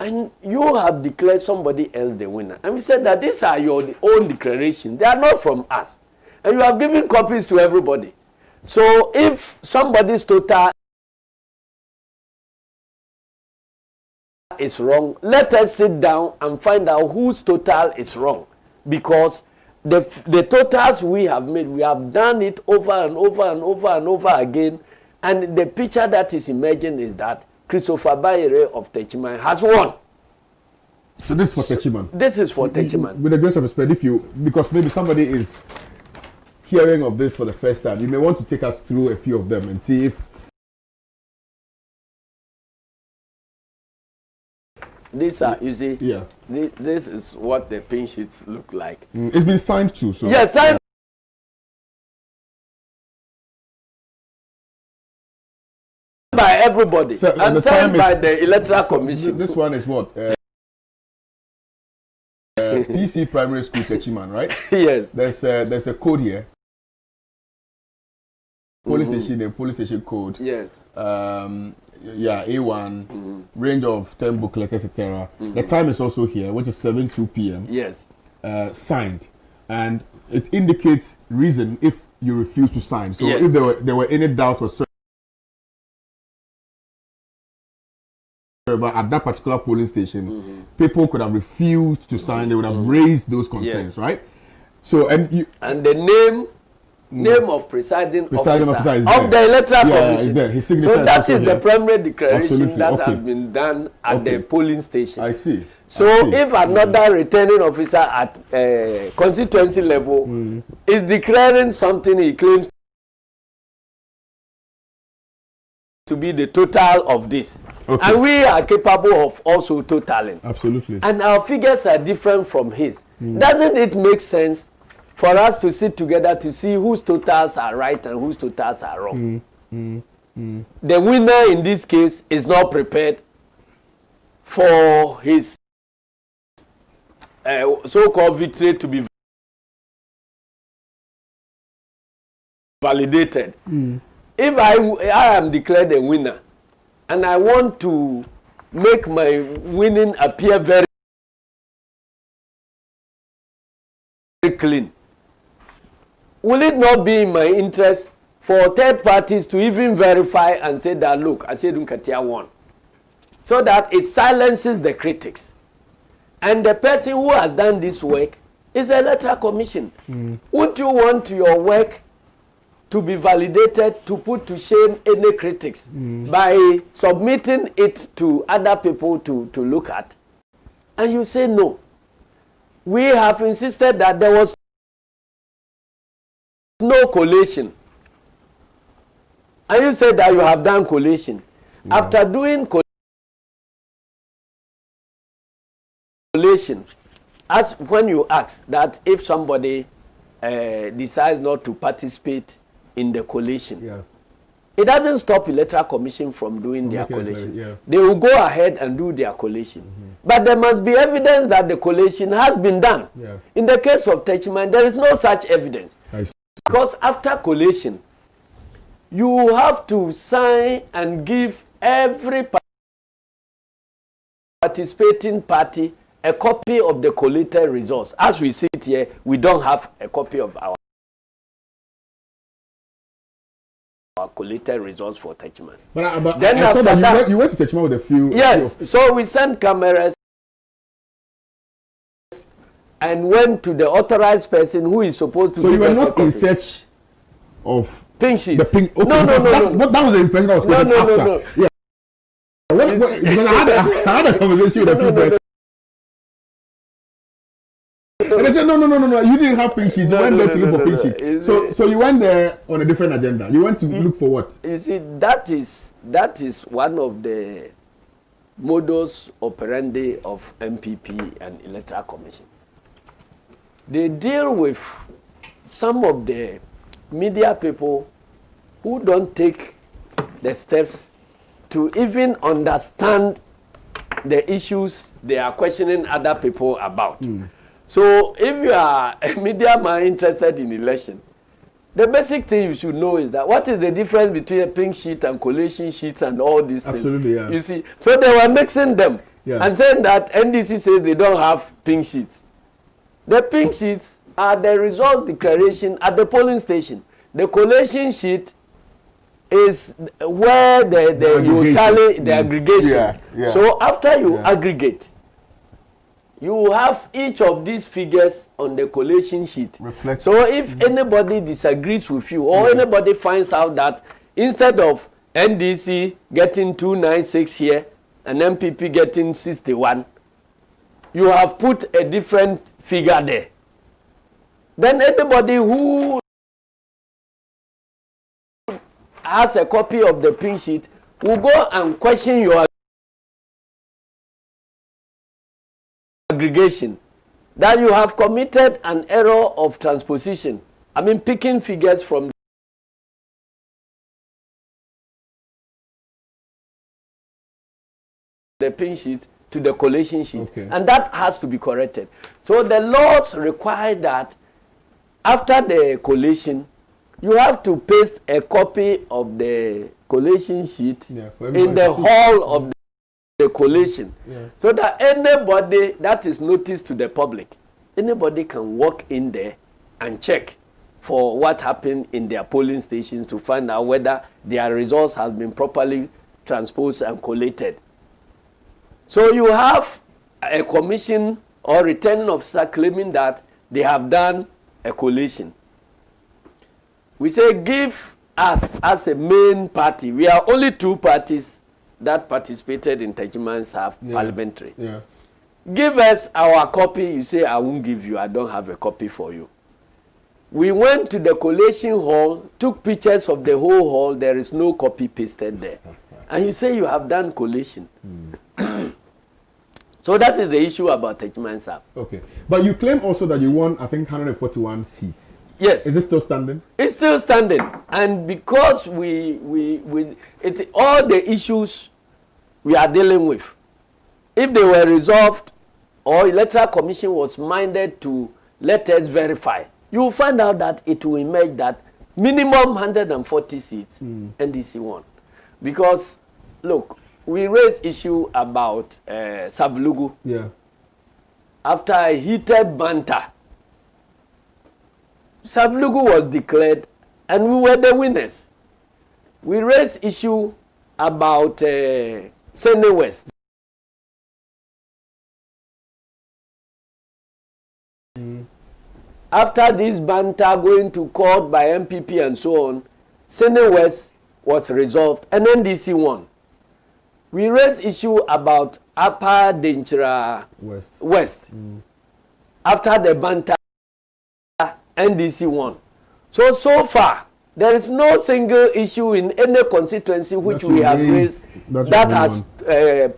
[SPEAKER 2] And you have declared somebody else the winner. And we said that these are your own declarations. They are not from us. And you have given copies to everybody. So if somebody's total is wrong, let us sit down and find out whose total is wrong, because the totals we have made, we have done it over and over and over and over again, and the picture that is emerging is that Christopher Bayere of Techiman has won.
[SPEAKER 1] So this is for Techiman.
[SPEAKER 2] This is for Techiman.
[SPEAKER 1] With the grace of respect, because maybe somebody is hearing of this for the first time, you may want to take us through a few of them and see if
[SPEAKER 2] these are, you see, this is what the pin sheets look like.
[SPEAKER 1] It's been signed too. So
[SPEAKER 2] yes, signed by everybody and signed by the Electoral Commission.
[SPEAKER 1] This one is what? PC Primary School Techiman, right?
[SPEAKER 2] Yes.
[SPEAKER 1] There's a code here. Police station and police station code.
[SPEAKER 2] Yes.
[SPEAKER 1] A1, range of 10 booklets, etc. The time is also here, which is 7:02 p.m.
[SPEAKER 2] Yes.
[SPEAKER 1] Signed, and it indicates reason if you refuse to sign. So
[SPEAKER 2] yes.
[SPEAKER 1] If there were any doubts whatsoever at that particular polling station, people could have refused to sign. They would have raised those concerns,
[SPEAKER 2] yes.
[SPEAKER 1] Right? So and
[SPEAKER 2] the name of presiding officer of the Electoral Commission.
[SPEAKER 1] Is there. His signature
[SPEAKER 2] so that is
[SPEAKER 1] here.
[SPEAKER 2] the primary declaration
[SPEAKER 1] Absolutely.
[SPEAKER 2] that has been done at the polling station.
[SPEAKER 1] I see.
[SPEAKER 2] So if another returning officer at constituency level is declaring something he claims to be the total of this, and we are capable of also totaling.
[SPEAKER 1] Absolutely.
[SPEAKER 2] And our figures are different from his. Doesn't it make sense for us to sit together to see whose totals are right and whose totals are wrong. The winner in this case is not prepared for his so-called victory to be validated. If I am declared a winner and I want to make my winning appear very clean, will it not be in my interest for third parties to even verify and say that, look, Asedun Katia won, so that it silences the critics? And the person who has done this work is the Electoral Commission. Would you want your work to be validated, to put to shame any critics by submitting it to other people to look at? And you say no. We have insisted that there was no collation. And you said that you have done collation. Yeah. After doing collation, as when you ask that if somebody decides not to participate in the collation,
[SPEAKER 1] yeah,
[SPEAKER 2] it doesn't stop Electoral Commission from doing their collation.
[SPEAKER 1] Yeah.
[SPEAKER 2] They will go ahead and do their collation. But there must be evidence that the collation has been done.
[SPEAKER 1] Yeah.
[SPEAKER 2] In the case of Techiman, there is no such evidence. Because after collation, you have to sign and give every participating party a copy of the collated results. As we sit here, we don't have a copy of our collated results for Techiman.
[SPEAKER 1] But
[SPEAKER 2] then
[SPEAKER 1] I saw
[SPEAKER 2] after
[SPEAKER 1] that you went to Techiman with a few.
[SPEAKER 2] Yes, so we sent cameras and went to the authorized person who is supposed to.
[SPEAKER 1] So you were not in search of
[SPEAKER 2] pink sheets.
[SPEAKER 1] The pink. Okay,
[SPEAKER 2] no.
[SPEAKER 1] That was the impression I was getting after.
[SPEAKER 2] No.
[SPEAKER 1] Yeah. Because I had a conversation with a few friends. And they said, no, you didn't have pink sheets. You went there to look for pink sheets. So you went there on a different agenda. You went to look for what?
[SPEAKER 2] You see, that is one of the modus operandi of MPP and Electoral Commission. They deal with some of the media people who don't take the steps to even understand the issues they are questioning other people about. So if you are a media man interested in election, the basic thing you should know is that what is the difference between a pink sheet and collation sheets and all these things?
[SPEAKER 1] Absolutely, yeah.
[SPEAKER 2] You see, so they were mixing them and saying that NDC says they don't have pink sheets. The pink sheets are the results declaration at the polling station. The collation sheet is where you tally the aggregation.
[SPEAKER 1] Yeah.
[SPEAKER 2] So after you aggregate, you have each of these figures on the collation sheet.
[SPEAKER 1] Reflect.
[SPEAKER 2] So if anybody disagrees with you or anybody finds out that instead of NDC getting 296 here and MPP getting 61, you have put a different figure there, then anybody who has a copy of the pink sheet will go and question your aggregation, that you have committed an error of transposition. I mean, picking figures from the pink sheet to the collation sheet, and that has to be corrected. So the laws require that after the collation, you have to paste a copy of the collation sheet in the hall of the collation, so that anybody that is noticed to the public, anybody can walk in there and check for what happened in their polling stations to find out whether their results have been properly transposed and collated. So you have a commission or returning officer claiming that they have done a collation. We say, give us as a main party. We are only two parties that participated in Techiman's parliamentary. Give us our copy. You say, I won't give you. I don't have a copy for you. We went to the collation hall, took pictures of the whole hall. There is no copy pasted there. And you say you have done collation. So that is the issue about Techiman South.
[SPEAKER 1] Okay. But you claim also that you won, I think, 141 seats.
[SPEAKER 2] Yes.
[SPEAKER 1] Is it still standing?
[SPEAKER 2] It's still standing. And because all the issues we are dealing with, if they were resolved or Electoral Commission was minded to let us verify, you will find out that it will emerge that minimum 140 seats NDC won. Because, look, we raised issue about Savlugu.
[SPEAKER 1] Yeah.
[SPEAKER 2] After a heated banter, Savlugu was declared and we were the winners. We raised issue about Sene West. After this banter going to court by MPP and so on, Sene West was resolved and NDC won. We raised issue about Upper Denchira West. After the banter, NDC won. So far, there is no single issue in any constituency which we have raised that has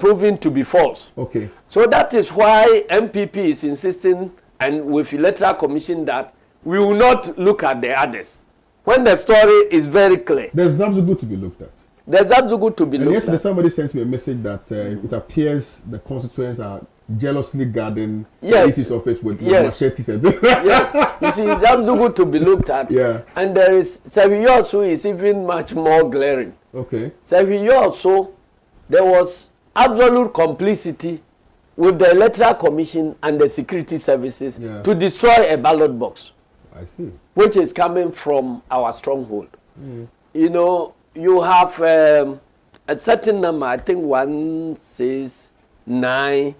[SPEAKER 2] proven to be false.
[SPEAKER 1] Okay.
[SPEAKER 2] So that is why MPP is insisting, and with Electoral Commission, that we will not look at the others. When the story is very clear.
[SPEAKER 1] There's absolutely to be looked at.
[SPEAKER 2] There's absolutely to be looked at.
[SPEAKER 1] Yesterday, somebody sent me a message that it appears the constituents are jealously guarding the AC's office with machetes.
[SPEAKER 2] Yes, you see, it's absolutely to be looked at.
[SPEAKER 1] Yeah. And
[SPEAKER 2] there is Seviyoso who is even much more glaring.
[SPEAKER 1] Okay.
[SPEAKER 2] Seviyoso, there was absolute complicity with the Electoral Commission and the security services to destroy a ballot box.
[SPEAKER 1] I see.
[SPEAKER 2] Which is coming from our stronghold. You know, you have a certain number, I think 169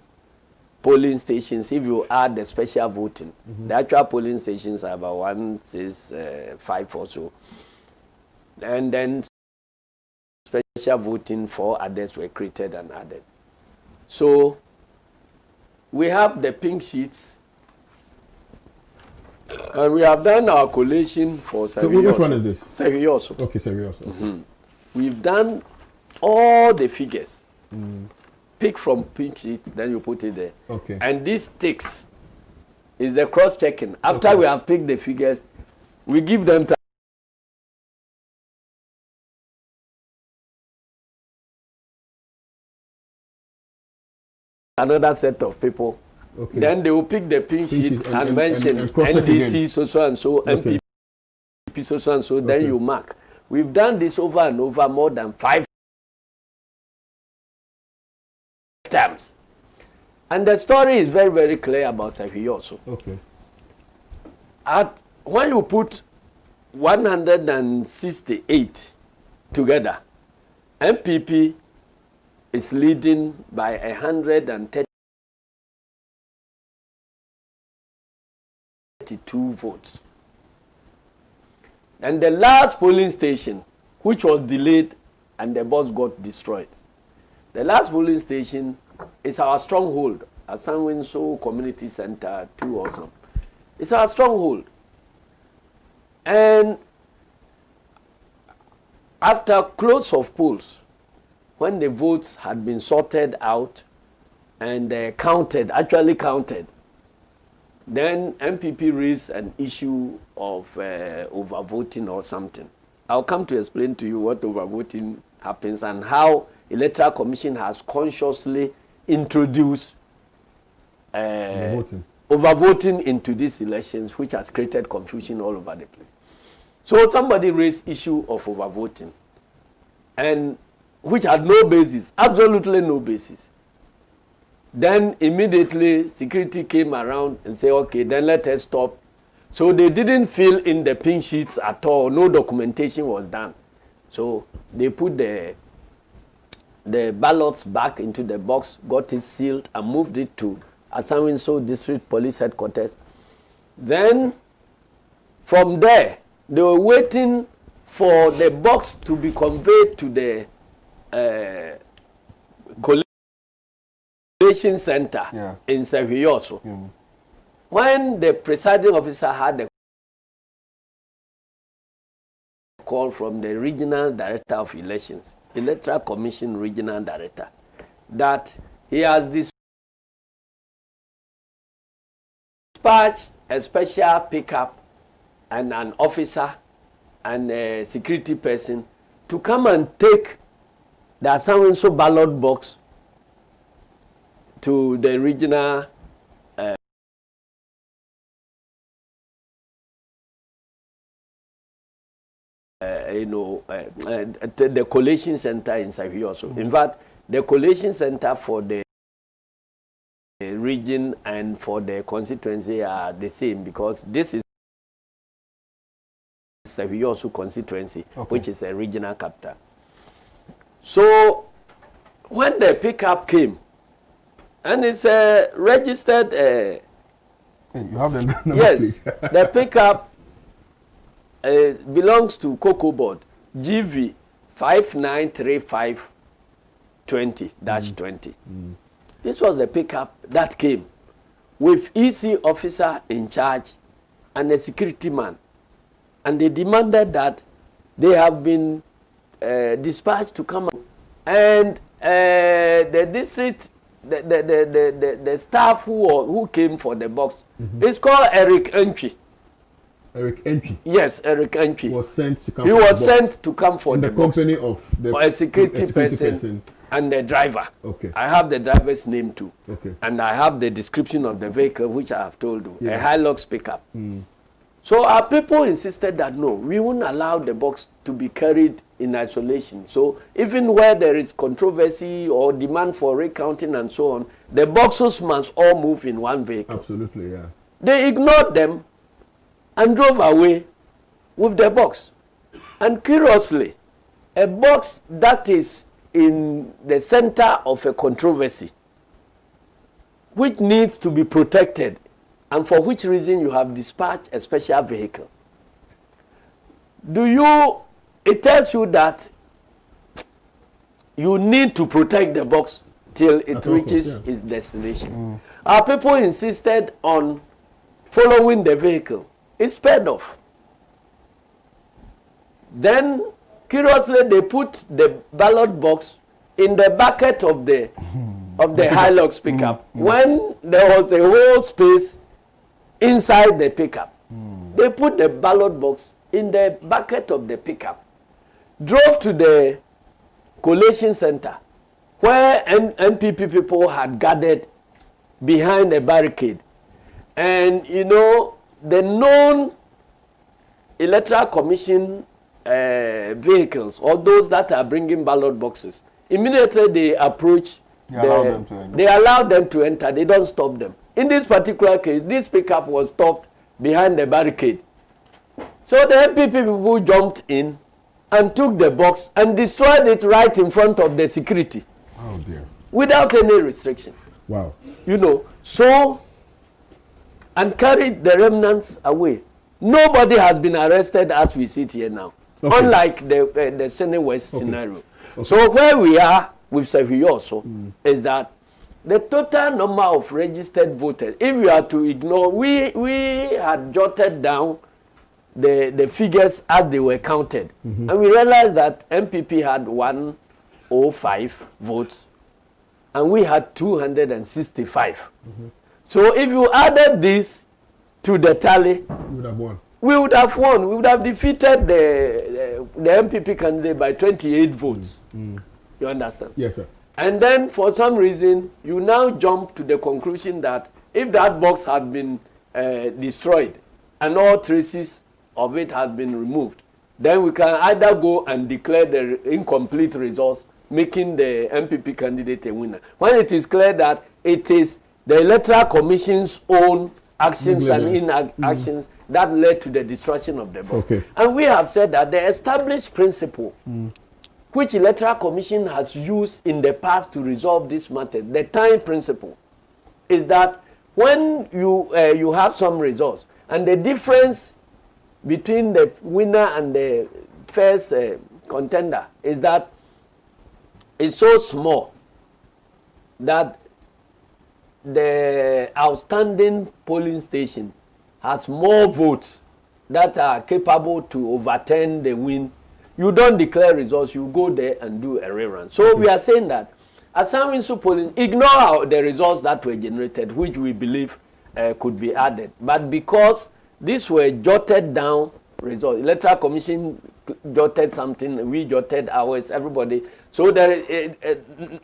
[SPEAKER 2] polling stations if you add the special voting. The actual polling stations are about 165 or so. And then special voting for others were created and added. So we have the pink sheets. And we have done our collation for Seviyoso.
[SPEAKER 1] So which one is this?
[SPEAKER 2] Seviyoso.
[SPEAKER 1] Okay, Seviyoso.
[SPEAKER 2] We've done all the figures. Pick from pink sheet, then you put it there.
[SPEAKER 1] Okay.
[SPEAKER 2] And this ticks is the cross-checking. After we have picked the figures, we give them time. Another set of people. Okay. Then they will pick the pink sheet and mention NDC so and so, MPP so and so, then you mark. We've done this over and over more than 5 times. And the story is very, very clear about Seviyoso.
[SPEAKER 1] Okay.
[SPEAKER 2] When you put 168 together, MPP is leading by 132 votes. And the last polling station, which was delayed and the bus got destroyed. The last polling station is our stronghold at Sanwinso Community Center 2 or something. It's our stronghold. And after close of polls, when the votes had been sorted out and actually counted, then MPP raised an issue of overvoting or something. I'll come to explain to you what overvoting happens and how Electoral Commission has consciously introduced overvoting into these elections, which has created confusion all over the place. So somebody raised issue of overvoting, and which had no basis, absolutely no basis. Then immediately security came around and said, okay, then let us stop. So they didn't fill in the pink sheets at all. No documentation was done. So they put the ballots back into the box, got it sealed, and moved it to Asanwinso District Police Headquarters. Then from there, they were waiting for the box to be conveyed to the collation center in Seviyoso. When the presiding officer had a call from the regional director of elections, Electoral Commission regional director, that he has dispatch a special pickup and an officer and a security person to come and take the Asanwenso ballot box to the regional the collation center in Savi also. In fact, the collation center for the region and for the constituency are the same, because this is Savi also constituency, which is a regional capital. So when the pickup came, and it's registered.
[SPEAKER 1] You have the number,
[SPEAKER 2] yes, the pickup belongs to Cocoa Board GV 593520-20. This was the pickup that came with EC officer in charge and a security man, and they demanded that they have been dispatched to come, and the district, the staff who came for the box is called Eric Entry.
[SPEAKER 1] Eric Entry.
[SPEAKER 2] Yes, Eric Entry
[SPEAKER 1] was sent to come.
[SPEAKER 2] He was sent to come for
[SPEAKER 1] in
[SPEAKER 2] the
[SPEAKER 1] company of the
[SPEAKER 2] a security person and the driver.
[SPEAKER 1] Okay.
[SPEAKER 2] I have the driver's name too.
[SPEAKER 1] Okay.
[SPEAKER 2] And I have the description of the vehicle, which I have told you.
[SPEAKER 1] Yeah.
[SPEAKER 2] A Hilux pickup. So our people insisted that no, we won't allow the box to be carried in isolation. So even where there is controversy or demand for recounting and so on, the boxes must all move in one vehicle.
[SPEAKER 1] Absolutely, yeah.
[SPEAKER 2] They ignored them and drove away with the box. And curiously, a box that is in the center of a controversy, which needs to be protected, and for which reason you have dispatched a special vehicle. It tells you that you need to protect the box till it reaches its destination. Our people insisted on following the vehicle. It sped off. Then, curiously, they put the ballot box in the bucket of the Hilux pickup when there was a whole space inside the pickup. They put the ballot box in the bucket of the pickup, drove to the collation center where MPP people had gathered behind a barricade. And you know, the known electoral commission vehicles, or those that are bringing ballot boxes, immediately they approach, they allow them to enter. They don't stop them. In this particular case, this pickup was stopped behind the barricade. So the MPP people jumped in and took the box and destroyed it right in front of the security.
[SPEAKER 1] Oh dear.
[SPEAKER 2] Without any restriction.
[SPEAKER 1] Wow.
[SPEAKER 2] You know, so, and carried the remnants away. Nobody has been arrested as we sit here now. Okay. Unlike the Senate West scenario. Okay. So where we are with Savi also is that the total number of registered voters, if we are to ignore, we had jotted down the figures as they were counted. And we realized that MPP had 105 votes and we had 265. So if you added this to the tally,
[SPEAKER 1] you would have won.
[SPEAKER 2] We would have won. We would have defeated the MPP candidate by 28 votes. You understand?
[SPEAKER 1] Yes, sir.
[SPEAKER 2] And then for some reason, you now jump to the conclusion that if that box had been destroyed and all traces of it had been removed, then we can either go and declare the incomplete results, making the MPP candidate a winner. When it is clear that it is the Electoral Commission's own actions and inactions that led to the destruction of the box. Okay. And we have said that the established principle which Electoral Commission has used in the past to resolve this matter, the time principle, is that when you have some results and the difference between the winner and the first contender is that it's so small that the outstanding polling station has more votes that are capable to overturn the win, you don't declare results, you go there and do a rerun. So we are saying that Asanwenso polling, ignore the results that were generated, which we believe could be added. But because these were jotted down results, Electoral Commission jotted something, we jotted ours, everybody. So there,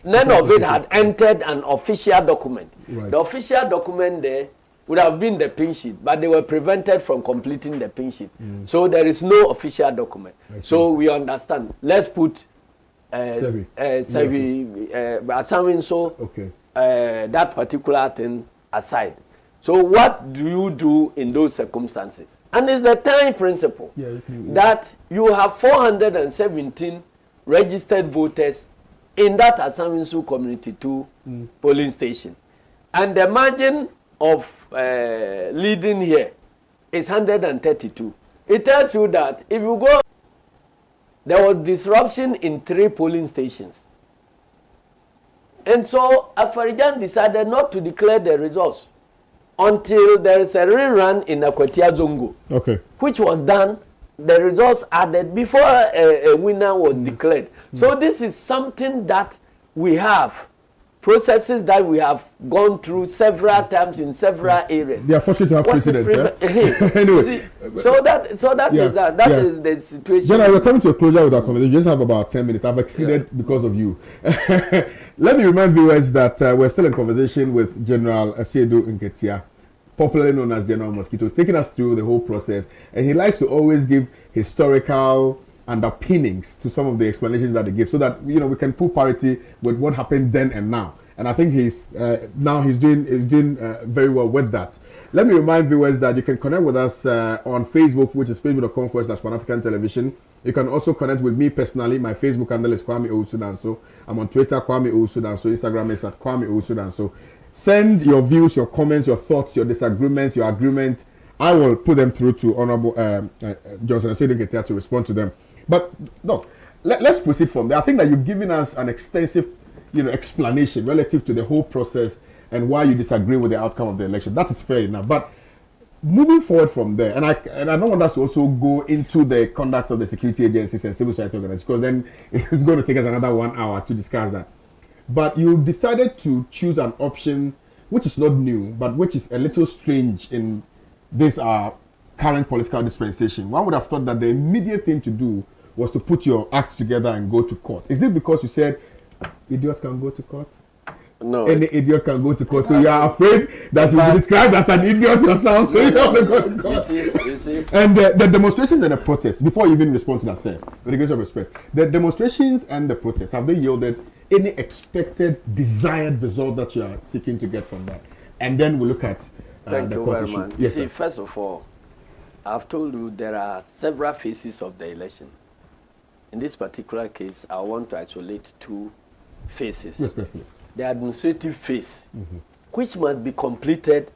[SPEAKER 2] none of it had entered an official document.
[SPEAKER 1] Right.
[SPEAKER 2] The official document there would have been the pin sheet, but they were prevented from completing the pin sheet. So there is no official document. So we understand. Let's put that particular thing aside. So what do you do in those circumstances? And it's the time principle that you have 417 registered voters in that Asaminsu Community 2 polling station. And the margin of leading here is 132. It tells you that if you go, there was disruption in 3 polling stations. And so Afarijan decided not to declare the results until there is a rerun in Akwatia Zongo, which was done, the results added before a winner was declared. So this is something that we have, processes that we have gone through several times in several areas.
[SPEAKER 1] They are fortunate to have precedents.
[SPEAKER 2] Anyway, see, so that is the situation.
[SPEAKER 1] General, we're coming to a closure with our conversation. You just have about 10 minutes. I've exceeded because of you. Let me remind viewers that we're still in conversation with General Asiedu Nketia, popularly known as General Mosquito. He's taking us through the whole process, and he likes to always give historical underpinnings to some of the explanations that they give, so that we can put parity with what happened then and now. And I think he's doing very well with that. Let me remind viewers that you can connect with us on Facebook, which is facebook.com/Pan-African Television. You can also connect with me personally. My Facebook handle is Kwame Owusu-Danso. I'm on Twitter, Kwame Owusu-Danso. Instagram is at Kwame Owusu-Danso. Send your views, your comments, your thoughts, your disagreements, your agreement. I will put them through to Honorable Johnson Asiedu Nketia to respond to them. But no, let's proceed from there. I think that you've given us an extensive, explanation relative to the whole process and why you disagree with the outcome of the election. That is fair enough. But moving forward from there, and I don't want us to also go into the conduct of the security agencies and civil society organizations, because then it's going to take us another 1 hour to discuss that. But you decided to choose an option which is not new, but which is a little strange in this current political dispensation. One would have thought that the immediate thing to do was to put your acts together and go to court. Is it because you said idiots can go to court?
[SPEAKER 2] No.
[SPEAKER 1] Any idiot can go to court. So you are afraid that you'll be described as an idiot yourself, so you don't want to go to court.
[SPEAKER 2] You see.
[SPEAKER 1] And the demonstrations and the protests, before you even respond to that, sir, with the grace of respect, the demonstrations and the protests, have they yielded any expected, desired result that you are seeking to get from that? And then we'll look at
[SPEAKER 2] Thank
[SPEAKER 1] the
[SPEAKER 2] you
[SPEAKER 1] court
[SPEAKER 2] very
[SPEAKER 1] issue.
[SPEAKER 2] much.
[SPEAKER 1] Yes,
[SPEAKER 2] See,
[SPEAKER 1] sir.
[SPEAKER 2] first of all, I've told you there are several phases of the election. In this particular case, I want to isolate 2 phases.
[SPEAKER 1] Respectfully.
[SPEAKER 2] The administrative phase, which must be completed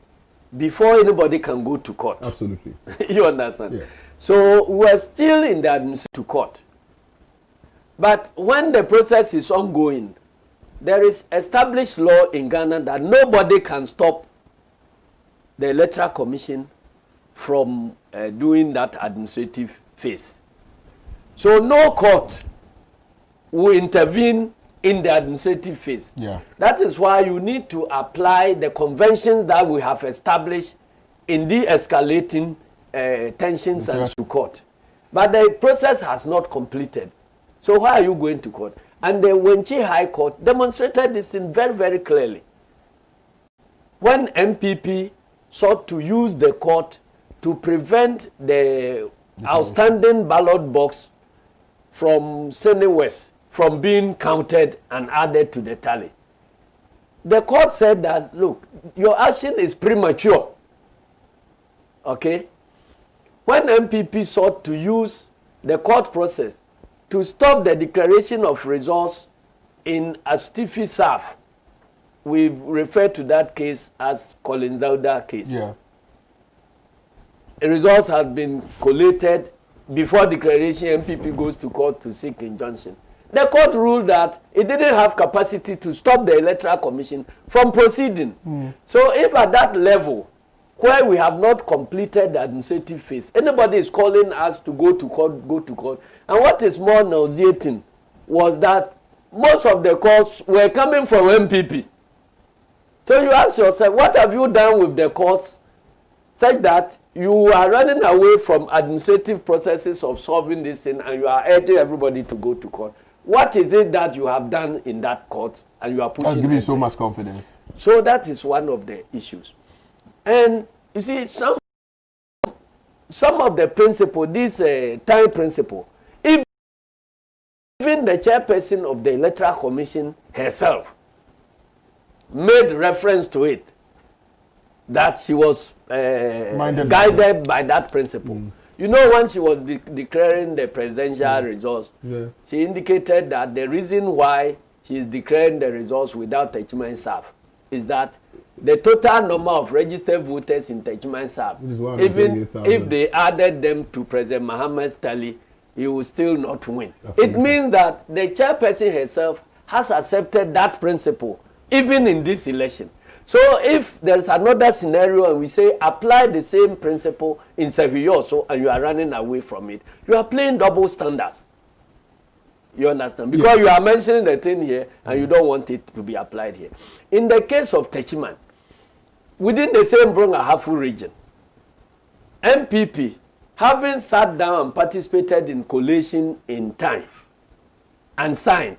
[SPEAKER 2] before anybody can go to court.
[SPEAKER 1] Absolutely.
[SPEAKER 2] You understand?
[SPEAKER 1] Yes.
[SPEAKER 2] So we're still in the administrative court. But when the process is ongoing, there is established law in Ghana that nobody can stop the Electoral Commission from doing that administrative phase. So no court will intervene in the administrative phase.
[SPEAKER 1] Yeah.
[SPEAKER 2] That is why you need to apply the conventions that we have established in de-escalating tensions and to court. But the process has not completed. So why are you going to court? And the Wenchi High Court demonstrated this in very, very clearly. When MPP sought to use the court to prevent the outstanding ballot box from Senate West from being counted and added to the tally, the court said that, look, your action is premature. Okay? When MPP sought to use the court process to stop the declaration of results in Astifi Saf, we refer to that case as Collins Dauda case.
[SPEAKER 1] Yeah.
[SPEAKER 2] The results have been collated before declaration. MPP goes to court to seek injunction. The court ruled that it didn't have capacity to stop the Electoral Commission from proceeding. So if at that level, where we have not completed the administrative phase, anybody is calling us to go to court, go to court. And what is more nauseating was that most of the calls were coming from MPP. So you ask yourself, what have you done with the courts such that you are running away from administrative processes of solving this thing and you are urging everybody to go to court? What is it that you have done in that court and you are pushing?
[SPEAKER 1] That's giving you so much confidence.
[SPEAKER 2] So that is one of the issues. And you see, some of the principle, this time principle, even the chairperson of the Electoral Commission herself made reference to it, that she was guided by that principle. You know, when she was declaring the presidential results, she indicated that the reason why she is declaring the results without Techiman Saf is that the total number of registered voters in Techiman Saf, even if they added them to President Mohammed's tally, he will still not win. Absolutely. It means that the chairperson herself has accepted that principle, even in this election. So if there's another scenario and we say apply the same principle in Seviyoso and you are running away from it, you are playing double standards. You understand? Because you are mentioning the thing here and you don't want it to be applied here. In the case of Techiman, within the same Brong-Ahafo region, MPP, having sat down and participated in collation in time and signed,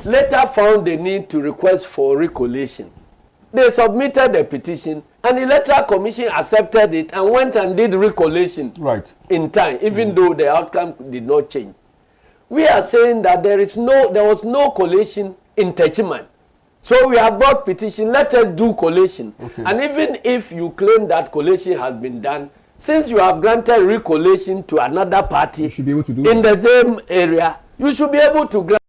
[SPEAKER 2] later found the need to request for recollation. They submitted a petition and the Electoral Commission accepted it and went and did recollation in time, even though the outcome did not change. We are saying that there was no collation in Techiman. So we have brought petition, let us do collation. And even if you claim that collation has been done, since you have granted recollation to another party you should be able to do in the same area, you should be able to grant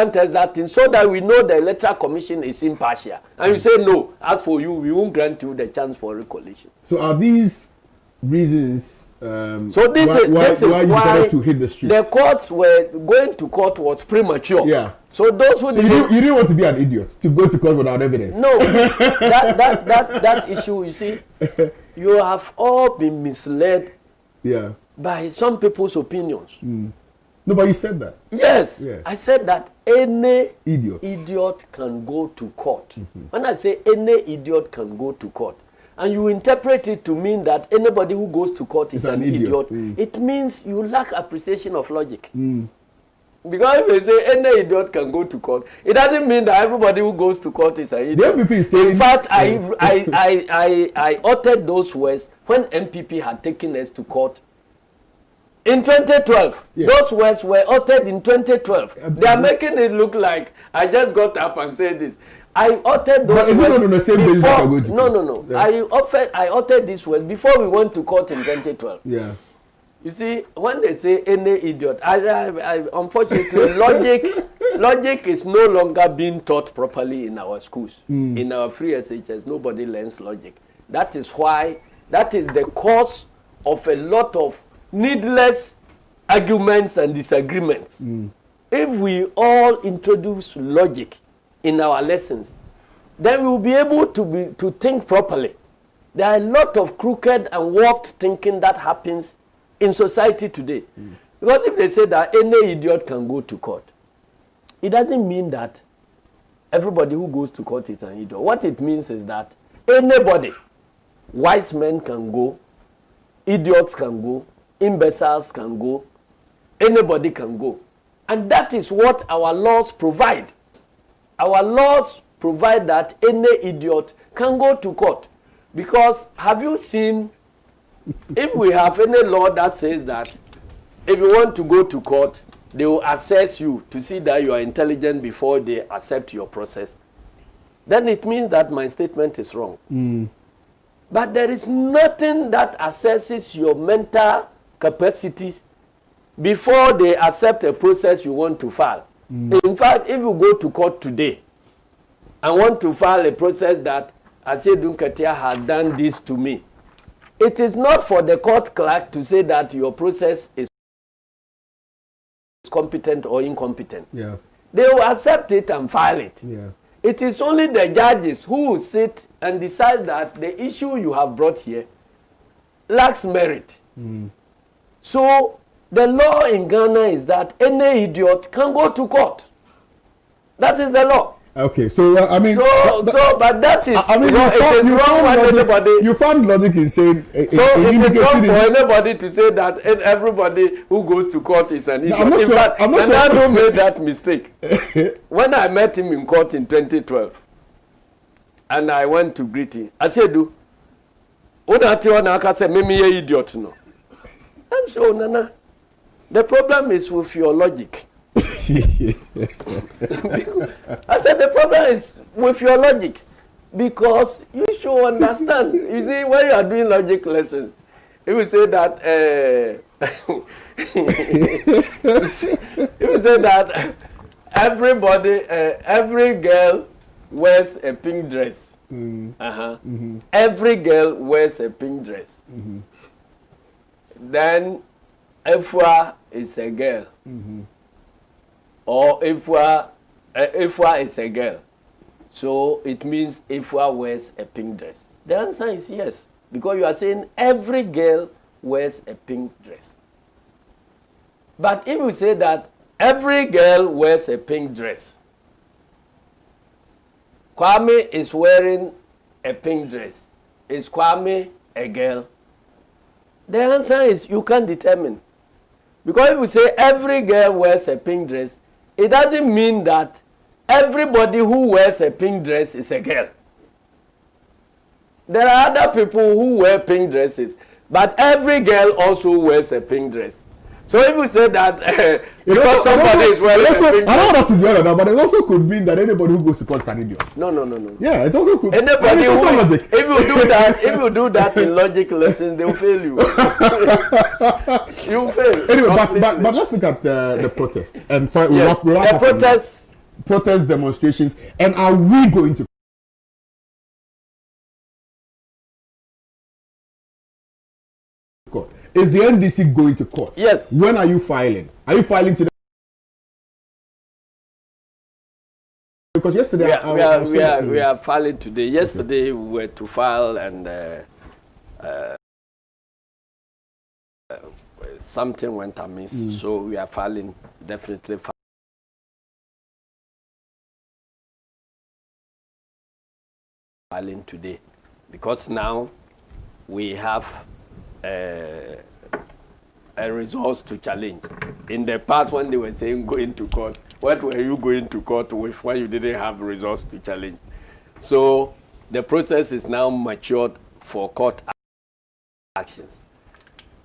[SPEAKER 2] us that thing so that we know the Electoral Commission is impartial. And you say, no, as for you, we won't grant you the chance for recollation.
[SPEAKER 1] So are these reasons
[SPEAKER 2] so this is
[SPEAKER 1] why
[SPEAKER 2] you
[SPEAKER 1] decided to hit the streets?
[SPEAKER 2] The courts were going to court was premature.
[SPEAKER 1] Yeah.
[SPEAKER 2] So those who
[SPEAKER 1] you didn't want to be an idiot to go to court without evidence.
[SPEAKER 2] No, that issue, you see, you have all been misled by some people's opinions.
[SPEAKER 1] No, but you said that.
[SPEAKER 2] Yes. I said that any idiot can go to court. When I say any idiot can go to court, and you interpret it to mean that anybody who goes to court is an idiot, it means you lack appreciation of logic. Because if they say any idiot can go to court, it doesn't mean that everybody who goes to court is an idiot.
[SPEAKER 1] The MPP is saying,
[SPEAKER 2] in fact, I uttered those words when MPP had taken us to court in 2012. Those words were uttered in 2012. They are making it look like I just got up and said this. I uttered those words. But is it not on the same basis that you're going to court? No. Yeah. I uttered these words before we went to court in 2012.
[SPEAKER 1] Yeah.
[SPEAKER 2] You see, when they say any idiot, unfortunately, logic is no longer being taught properly in our schools. In our free SHS, nobody learns logic. That is why, that is the cause of a lot of needless arguments and disagreements. If we all introduce logic in our lessons, then we will be able to think properly. There are a lot of crooked and warped thinking that happens in society today. Because if they say that any idiot can go to court, it doesn't mean that everybody who goes to court is an idiot. What it means is that anybody, wise men can go, idiots can go, imbeciles can go, anybody can go. And that is what our laws provide. Our laws provide that any idiot can go to court. Because have you seen, if we have any law that says that if you want to go to court, they will assess you to see that you are intelligent before they accept your process, then it means that my statement is wrong. But there is nothing that assesses your mental capacities before they accept a process you want to file. In fact, if you go to court today and want to file a process that Asedu Nketia had done this to me, it is not for the court clerk to say that your process is competent or incompetent. They will accept it and file it. It is only the judges who will sit and decide that the issue you have brought here lacks merit. So the law in Ghana is that any idiot can go to court. That is the law.
[SPEAKER 1] Okay, so I mean,
[SPEAKER 2] but that is
[SPEAKER 1] I mean,
[SPEAKER 2] wrong. It is wrong when anybody.
[SPEAKER 1] You found logic in saying.
[SPEAKER 2] So it is wrong for anybody to say that everybody who goes to court is an idiot.
[SPEAKER 1] I'm not
[SPEAKER 2] in
[SPEAKER 1] sure.
[SPEAKER 2] fact,
[SPEAKER 1] I'm not sure.
[SPEAKER 2] Nando made that mistake when I met him in court in 2012, and I went to greet him. I said, "Do, I said, "Mimi, you idiot, no." I'm so Nana. The problem is with your logic. I said the problem is with your logic, because you should understand. You see, when you are doing logic lessons, it will say that it will say that every girl wears a pink dress. Every girl wears a pink dress. Then Efwa is a girl. Or Efwa is a girl. So it means Efwa wears a pink dress. The answer is yes. Because you are saying every girl wears a pink dress. But if you say that every girl wears a pink dress, Kwame is wearing a pink dress. Is Kwame a girl? The answer is you can't determine. Because if you say every girl wears a pink dress, it doesn't mean that everybody who wears a pink dress is a girl. There are other people who wear pink dresses, but every girl also wears a pink dress. So if you say that because somebody is wearing a pink dress,
[SPEAKER 1] I don't understand that, but it also could mean that anybody who goes to court is an idiot.
[SPEAKER 2] No.
[SPEAKER 1] Yeah, it also could.
[SPEAKER 2] Anybody who, logic. If you do that in logic lessons, they will fail you. You fail.
[SPEAKER 1] Anyway, but let's look at the protest and
[SPEAKER 2] yes, the
[SPEAKER 1] protest demonstrations, and are we going to court? Is the NDC going to court?
[SPEAKER 2] Yes.
[SPEAKER 1] When are you filing? Are you filing today? Because yesterday
[SPEAKER 2] we are filing today. Yesterday we were to file, and something went amiss. So we are filing, definitely filing today, because now we have a resource to challenge. In the past, when they were saying going to court, what were you going to court with when you didn't have resource to challenge? So the process is now matured for court actions.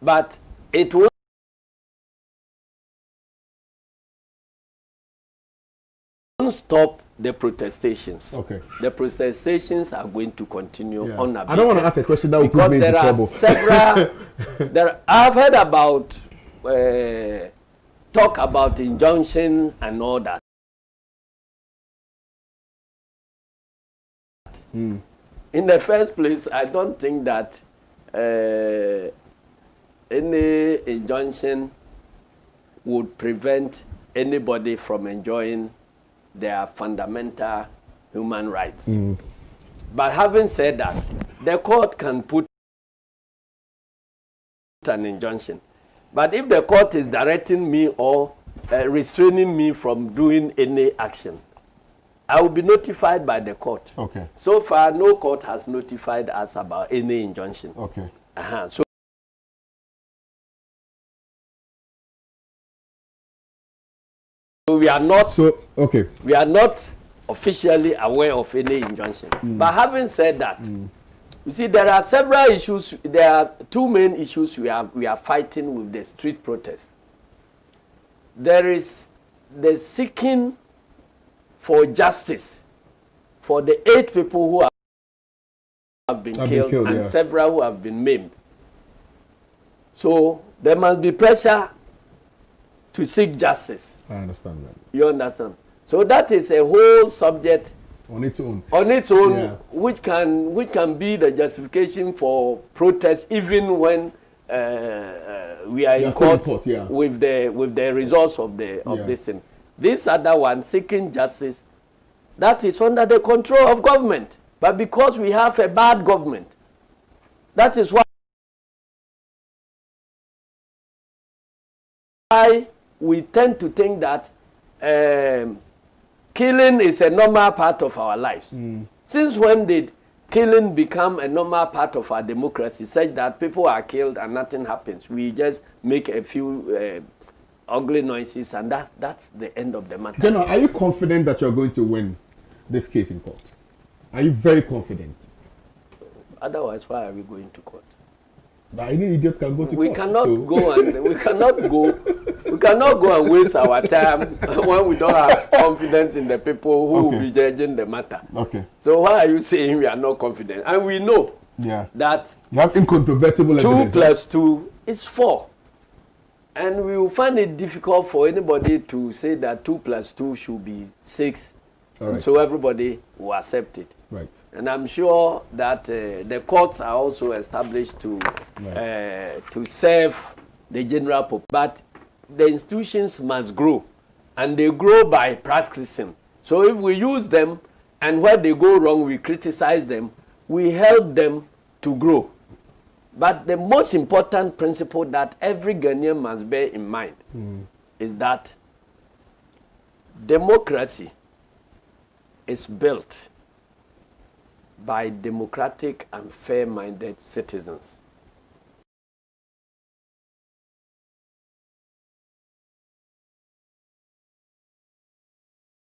[SPEAKER 2] But it won't stop the protestations.
[SPEAKER 1] Okay.
[SPEAKER 2] The protestations are going to continue unabated.
[SPEAKER 1] I don't want to ask a question that will put me into trouble.
[SPEAKER 2] I've heard about talk about injunctions and all that. In the first place, I don't think that any injunction would prevent anybody from enjoying their fundamental human rights. But having said that, the court can put an injunction. But if the court is directing me or restraining me from doing any action, I will be notified by the court.
[SPEAKER 1] Okay.
[SPEAKER 2] So far, no court has notified us about any injunction.
[SPEAKER 1] Okay.
[SPEAKER 2] So we are not. We are not officially aware of any injunction. But having said that, you see, there are several issues. There are two main issues we are fighting with the street protests. There is the seeking for justice for the 8 people who have been killed and several who have been maimed. So there must be pressure to seek justice.
[SPEAKER 1] I understand that.
[SPEAKER 2] You understand? So that is a whole subject
[SPEAKER 1] on its own.
[SPEAKER 2] Which can be the justification for protest, even when we are in court with the results of this thing. This other one, seeking justice, that is under the control of government. But because we have a bad government, that is why we tend to think that killing is a normal part of our lives. Since when did killing become a normal part of our democracy, such that people are killed and nothing happens? We just make a few ugly noises, and that's the end of the matter.
[SPEAKER 1] General, are you confident that you're going to win this case in court? Are you very confident?
[SPEAKER 2] Otherwise, why are we going to court?
[SPEAKER 1] But any idiot can go to
[SPEAKER 2] We
[SPEAKER 1] court.
[SPEAKER 2] cannot go and we cannot go and waste our time when we don't have confidence in the people who will be judging the matter.
[SPEAKER 1] Okay.
[SPEAKER 2] So why are you saying we are not confident? And we know that
[SPEAKER 1] you have incontrovertible
[SPEAKER 2] 2
[SPEAKER 1] evidence.
[SPEAKER 2] plus 2 is 4. And we will find it difficult for anybody to say that 2 plus 2 should be 6.
[SPEAKER 1] Right.
[SPEAKER 2] So everybody will accept it.
[SPEAKER 1] Right.
[SPEAKER 2] And I'm sure that the courts are also established to serve the general public. But the institutions must grow, and they grow by practicing. So if we use them, and where they go wrong, we criticize them, we help them to grow. But the most important principle that every Ghanaian must bear in mind is that democracy is built by democratic and fair-minded citizens.